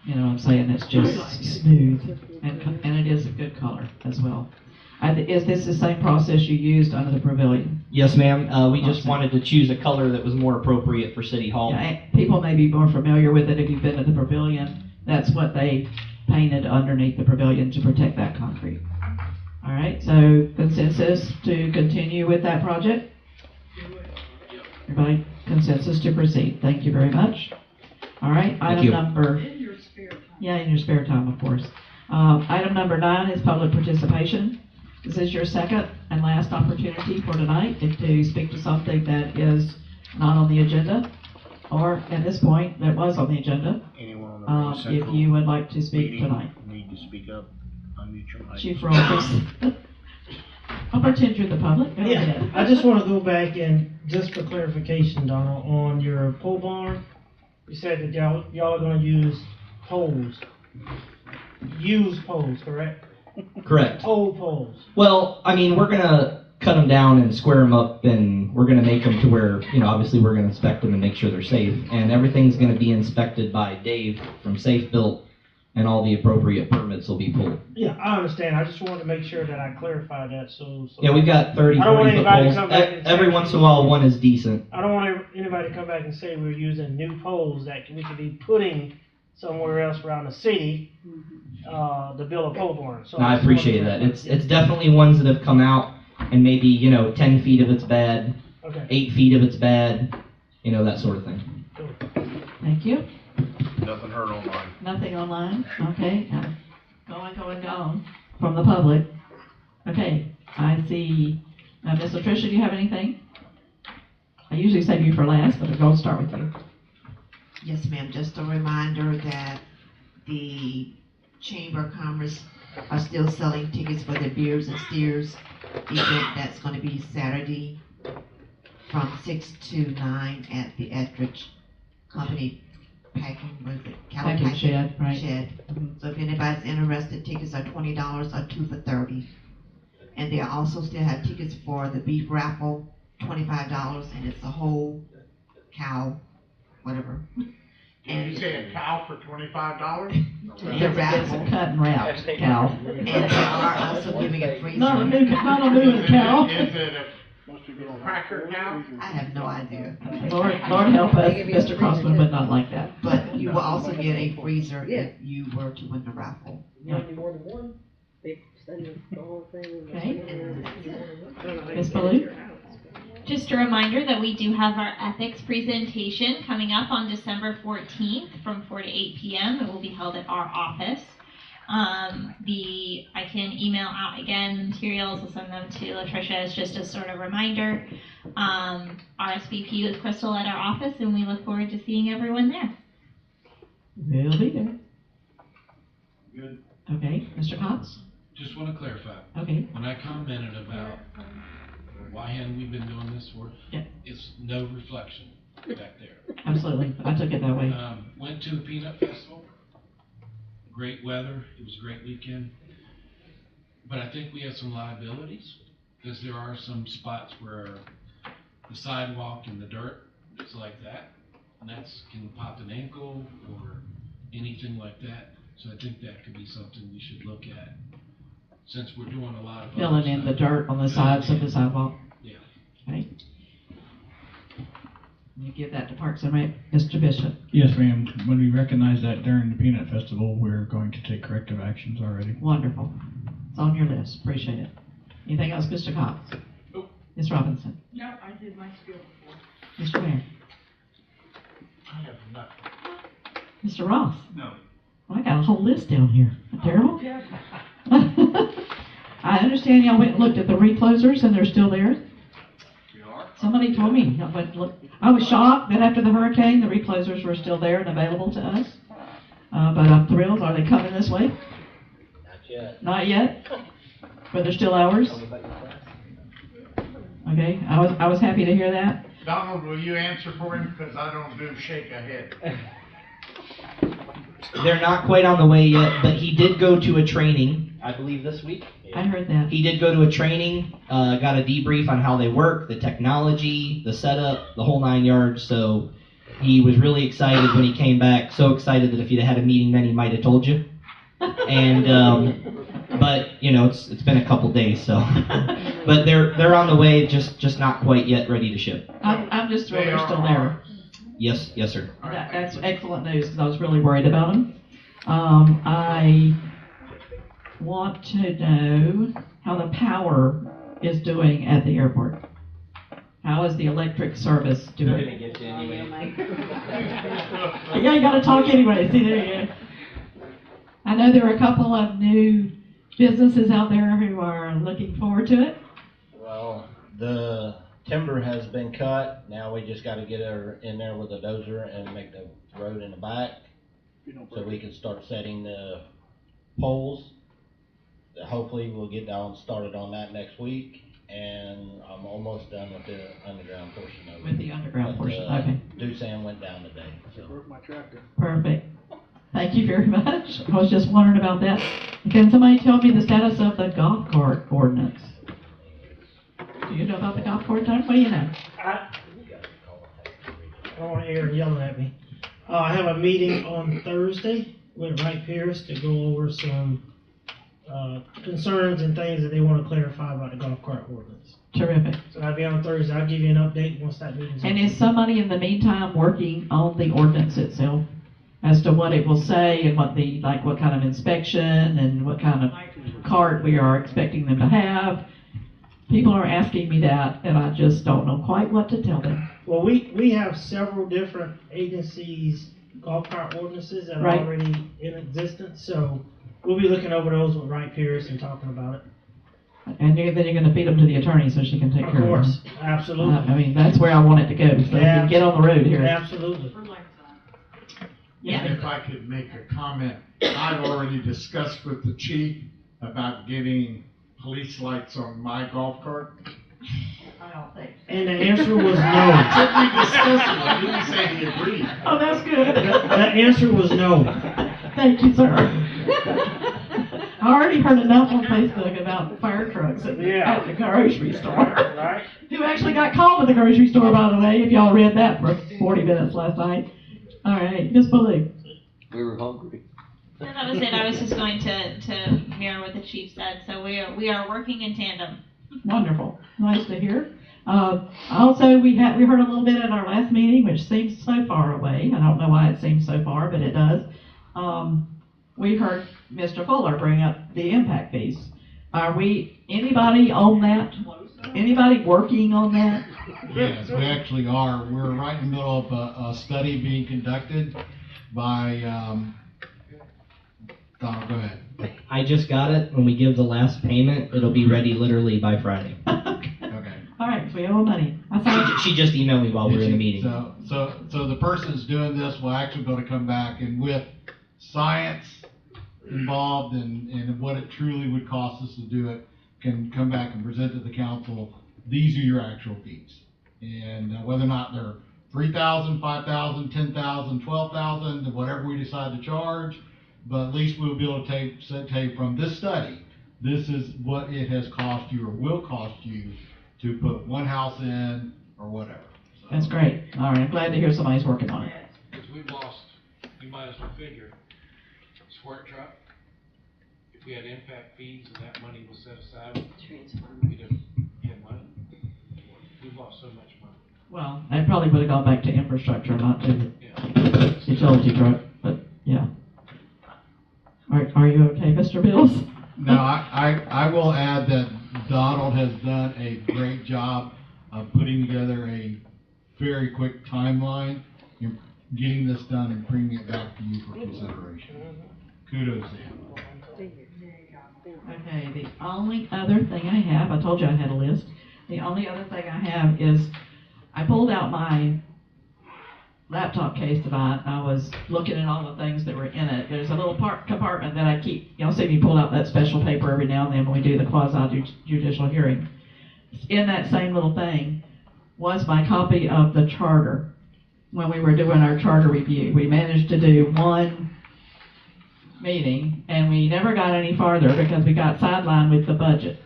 what I'm saying, it's just smooth, and it is a good color as well. Is this the same process you used under the pavilion? Yes, ma'am. We just wanted to choose a color that was more appropriate for City Hall. Yeah, people may be more familiar with it if you've been to the pavilion. That's what they painted underneath the pavilion to protect that concrete. All right, so consensus to continue with that project? Everybody, consensus to proceed. Thank you very much. All right, item number... In your spare time. Yeah, in your spare time, of course. Item number 9 is public participation. This is your second and last opportunity for tonight to speak to something that is not on the agenda, or at this point, that was on the agenda. Anyone on the if you would like to speak tonight. Need to speak up, unmute your mic. Chief Rolfes. I'll pretend you're the public. Go Yeah, ahead. I just want to go back and, just for clarification, Donald, on your pole barn, you said that y'all are gonna use poles. Used poles, correct? Correct. Old poles. Well, I mean, we're gonna cut them down and square them up, and we're gonna make them to where, you know, obviously we're gonna inspect them and make sure they're safe, and everything's gonna be inspected by Dave from Safe Built, and all the appropriate permits will be pulled. Yeah, I understand. I just wanted to make sure that I clarified that, so. Yeah, we've got 30, I don't want 40 foot anybody to poles. come back and Every say- once in a while, one is decent. I don't want anybody to come back and say we're using new poles that we could be putting somewhere else around the city, to build a pole barn. So No, I just wanted appreciate to- that. It's definitely ones that have come out, and maybe, you know, 10 feet of it's bad, Okay. 8 feet of it's bad, you know, that sort of thing. Thank you. Nothing heard online. Nothing online? Okay. Going from the public. Okay, I see, Ms. Latricia, do you have anything? I usually save you for last, but I'll start with you. Yes, ma'am, just a reminder that the Chamber of Commerce are still selling tickets for the Beers and Steers event that's gonna be Saturday from 6 to 9 at the Etridge Company Packing, what is it? Cattle Packing shed, right. Shed. So if anybody's interested, tickets are $20 or 2 for $30. And they also still have tickets for the beef raffle, $25, and it's a whole cow, whatever. Did you say a cow for $25? The raffle. It's a cut and wrap cow. And they are also giving a free. Not a new cow. Is it a cracker cow? I have no idea. Lord help us, Mr. Crossman would not like that. But you will also get a freezer if you were to win the raffle. Yep. More than one, they send the whole thing. Okay. Ms. Baloo? Just a reminder that we do have our ethics presentation coming up on December 14th from 4 to 8 p.m. It will be held at our office. I can email out again the materials. I'll send them to Latricia as just a sort of reminder. RSVP with Crystal at our office, and we look forward to seeing everyone there. We'll be there. Good. Okay, Mr. Cox? Just want to clarify. Okay. When I commented about why hadn't we been doing this for, Yeah. it's no reflection back there. Absolutely, I took it that way. Went to the Peanut Festival. Great weather. It was a great weekend. But I think we have some liabilities because there are some spots where the sidewalk and the dirt is like that, and that's can pop an ankle or anything like that. So I think that could be something we should look at since we're doing a lot of Filling in the dirt on the sides of the sidewalk. Yeah. Okay. You give that to Parks and Rec, Mr. Bishop. Yes, ma'am. When we recognize that during the Peanut Festival, we're going to take corrective actions already. Wonderful. It's on your list. Appreciate it. Anything else, Mr. Cox? Nope. Ms. Robinson? No, I did my spiel before. Mr. Mayor? I have nothing. Mr. Ross? No. Well, I got a whole list down here. Terrible. I understand y'all went and looked at the reclosers and they're still there. Somebody told me. Y'all went and looked. I was shocked that after the hurricane, the reclosers were still there and available to us. But I'm thrilled. Are they coming this way? Not yet. Not yet? But they're still ours? Okay, I was happy to hear that. Donald, will you answer for him? Because I don't do shake a head. They're not quite on the way yet, but he did go to a training, I believe this week. I heard that. He did go to a training, got a debrief on how they work, the technology, the setup, the whole 9 yards. So he was really excited when he came back. So excited that if he'd had a meeting then he might have told you. And but you know it's been a couple days, so but they're on the way, just not quite yet ready to ship. I'm just thrilled they're still there. Yes, sir. That's excellent news because I was really worried about them. I want to know how the power is doing at the airport. How is the electric service doing? They're gonna get you anyway. Yeah, you gotta talk anyway. See, there you go. I know there are a couple of new businesses out there who are looking forward to it. Well, the timber has been cut. Now we just gotta get her in there with a dozer and make the road in the back. so we can start setting the poles. Hopefully we'll get down started on that next week, and I'm almost done with the underground portion of it. With the underground But, portion, okay. Doosan went down today, so. Broke my tractor. Perfect. Thank you very much. I was just wondering about that. Can somebody tell me the status of the golf cart ordinance? Do you know about the golf cart, Tom? What do you know? I don't want to hear him yelling at me. I have a meeting on Thursday with Wright Pierce to go over some concerns and things that they want to clarify about the golf cart ordinance. Terrific. So that'll be on Thursday. I'll give you an update once that meeting's And over. is somebody in the meantime working on the ordinance itself? As to what it will say and what the, like what kind of inspection and what kind of cart we are expecting them to have? People are asking me that, and I just don't know quite what to tell them. Well, we have several different agencies' golf cart ordinances that are Right. already in existence, so we'll be looking over those with Wright Pierce and talking about it. And then you're gonna feed them to the attorney so she can take Of care of them. course, absolutely. I mean, that's where I want it to go, so we can get on the road here. Absolutely. If I could make a comment, I've already discussed with the chief about getting police lights on my golf cart. I don't think. And the answer was no. We discussed it, I didn't say he agreed. Oh, that's good. The answer was no. Thank you, sir. I already heard enough on Facebook about fire trucks at the grocery store. Right. Who actually got called at the grocery store, by the way, if y'all read that for 40 minutes last night. All right, Ms. Baloo. We were hungry. No, that was it. I was just going to mirror what the chief said. So we are working in tandem. Wonderful. Nice to hear. Also, we heard a little bit at our last meeting, which seems so far away. I don't know why it seems so far, but it does. We heard Mr. Fuller bring up the impact fees. Are we, anybody on that? Anybody working on that? Yes, we actually are. We're right in the middle of a study being conducted by, Donald, go ahead. I just got it. When we give the last payment, it'll be ready literally by Friday. Okay. All right, so we owe money. I thought She just emailed me while we were in the meeting. So the person that's doing this will actually going to come back and with science involved and what it truly would cost us to do it, can come back and present to the council, these are your actual fees. And whether or not they're $3,000, $5,000, $10,000, $12,000, whatever we decide to charge, but at least we'll be able to take from this study, this is what it has cost you or will cost you to put one house in or whatever. that's great. All right, I'm glad to hear somebody's working on it. Because we've lost, you might as well figure, squirt truck, if we had impact fees and that money was set aside, we'd have had money. We've lost so much money. Well, I probably would have gone back to infrastructure, not to utility truck, but yeah. Are you okay, Mr. Bills? No, I will add that Donald has done a great job of putting together a very quick timeline, in getting this done and bringing it back to you for consideration. Kudos to him. Okay, the only other thing I have, I told you I had a list. The only other thing I have is I pulled out my laptop case tonight. I was looking at all the things that were in it. There's a little compartment that I keep, y'all see me pull out that special paper every now and then when we do the quasi-judicial hearing. In that same little thing was my copy of the charter when we were doing our charter review. We managed to do one meeting and we never got any farther because we got sidelined with the budget.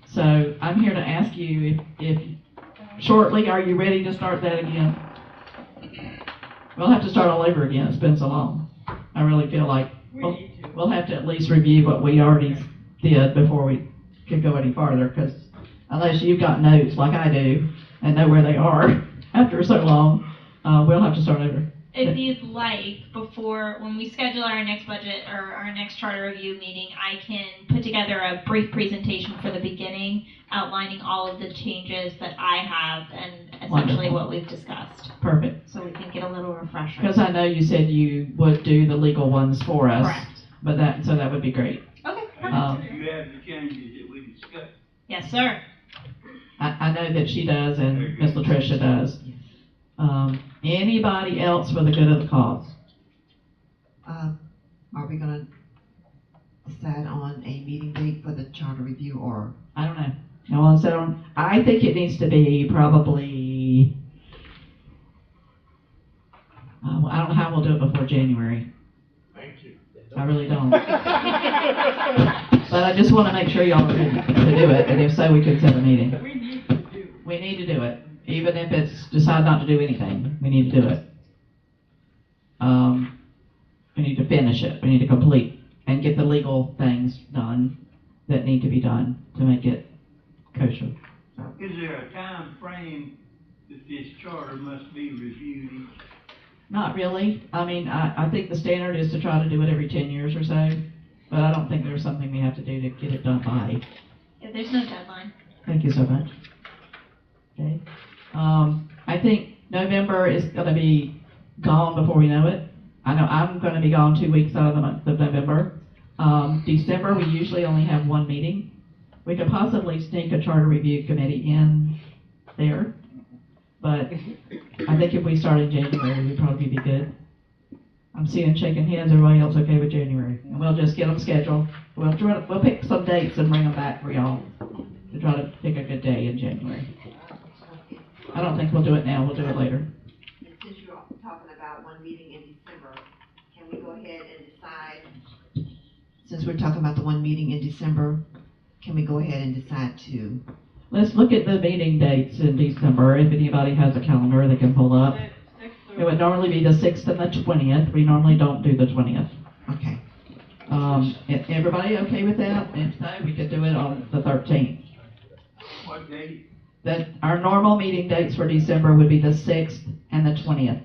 So I'm here to ask you if shortly, are you ready to start that again? We'll have to start all over again. It's been so long. I really feel like we'll have to at least review what we already did before we could go any farther, because unless you've got notes like I do and know where they are after so long, we'll have to start over. If you'd like, before, when we schedule our next budget or our next charter review meeting, I can put together a brief presentation for the beginning, outlining all of the changes that I have and essentially Wonderful. what we've discussed. Perfect. So we can get a little refresher. Because I know you said you would do the legal ones for us. Correct. But that would be great. Okay, perfect. You have the changes that we discussed. Yes, sir. I know that she does and Miss Latricia does. Anybody else for the good of the cause? Are we gonna decide on a meeting date for the charter review, or? I don't know. No, so I think it needs to be probably, I don't know how we'll do it before January. Thank you. I really don't. But I just want to make sure y'all are ready to do it, and if so, we could set a meeting. We need to do it. Even if it's decide not to do anything, we need to do it. We need to finish it. We need to complete and get the legal things done that need to be done to make it kosher. Is there a time frame that this charter must be reviewed each? Not really. I mean, I think the standard is to try to do it every 10 years or so, but I don't think there's something we have to do to get it done by. Yeah, there's no deadline. Thank you so much. Okay. I think November is gonna be gone before we know it. I know I'm gonna be gone 2 weeks out of the month of November. December, we usually only have one meeting. We could possibly sneak a charter review committee in there, but I think if we start in January, we'd probably be good. I'm seeing shaking heads, everybody else okay with January? And we'll just get them scheduled. We'll pick some dates and bring them back for y'all to try to pick a good day in January. I don't think we'll do it now, we'll do it later. And since you're talking about one meeting in December, can we go ahead and decide? Since we're talking about the one meeting in December, can we go ahead and decide to? Let's look at the meeting dates in December. If anybody has a calendar they can pull up. It would normally be the 6th and the 20th. We normally don't do the 20th. Okay. Everybody okay with that? If so, we could do it on the 13th. What date? That our normal meeting dates for December would be the 6th and the 20th.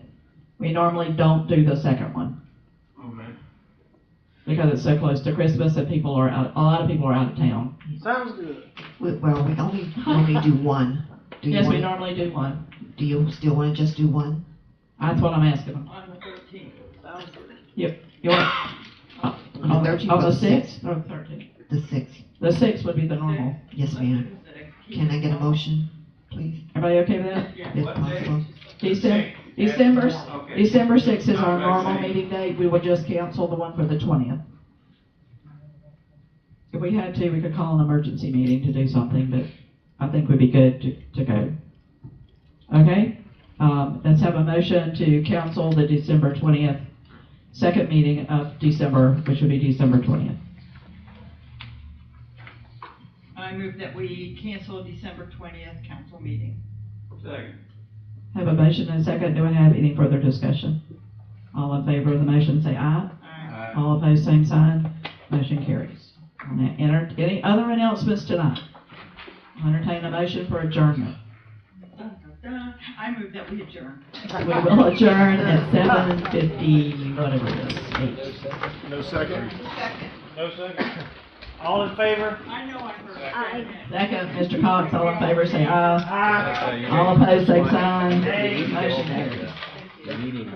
We normally don't do the second one. Okay. Because it's so close to Christmas and people are out, a lot of people are out of town. Sounds good. Well, we only normally do one. Do you Yes, we wanna- normally do one. Do you still want to just do one? That's what I'm asking them. On the 13th, sounds good. Yep. You want, On the 13th on or the the 6th or the 13th? The 6th. The 6th would be the normal. Yes, ma'am. Can I get a motion, please? Everybody okay with that? If possible. December 6th is our normal meeting date. We would just cancel the one for the 20th. If we had to, we could call an emergency meeting to do something, but I think we'd be good to go. Okay? Let's have a motion to cancel the December 20th, second meeting of December, which would be December 20th. I move that we cancel December 20th council meeting. Second. Have a motion and a second. Do I have any further discussion? All in favor of the motion, say aye. Aye. All opposed, same sign. Motion carries. Any other announcements tonight? I'll entertain a motion for adjournment. I move that we adjourn. We will adjourn at 7:50, whatever it is, 8. No second? No second. All in favor? I know I heard. Aye. Second, Mr. Cox, all in favor, say aye. Aye. All opposed, same sign. Nay. Motion carries. The meeting,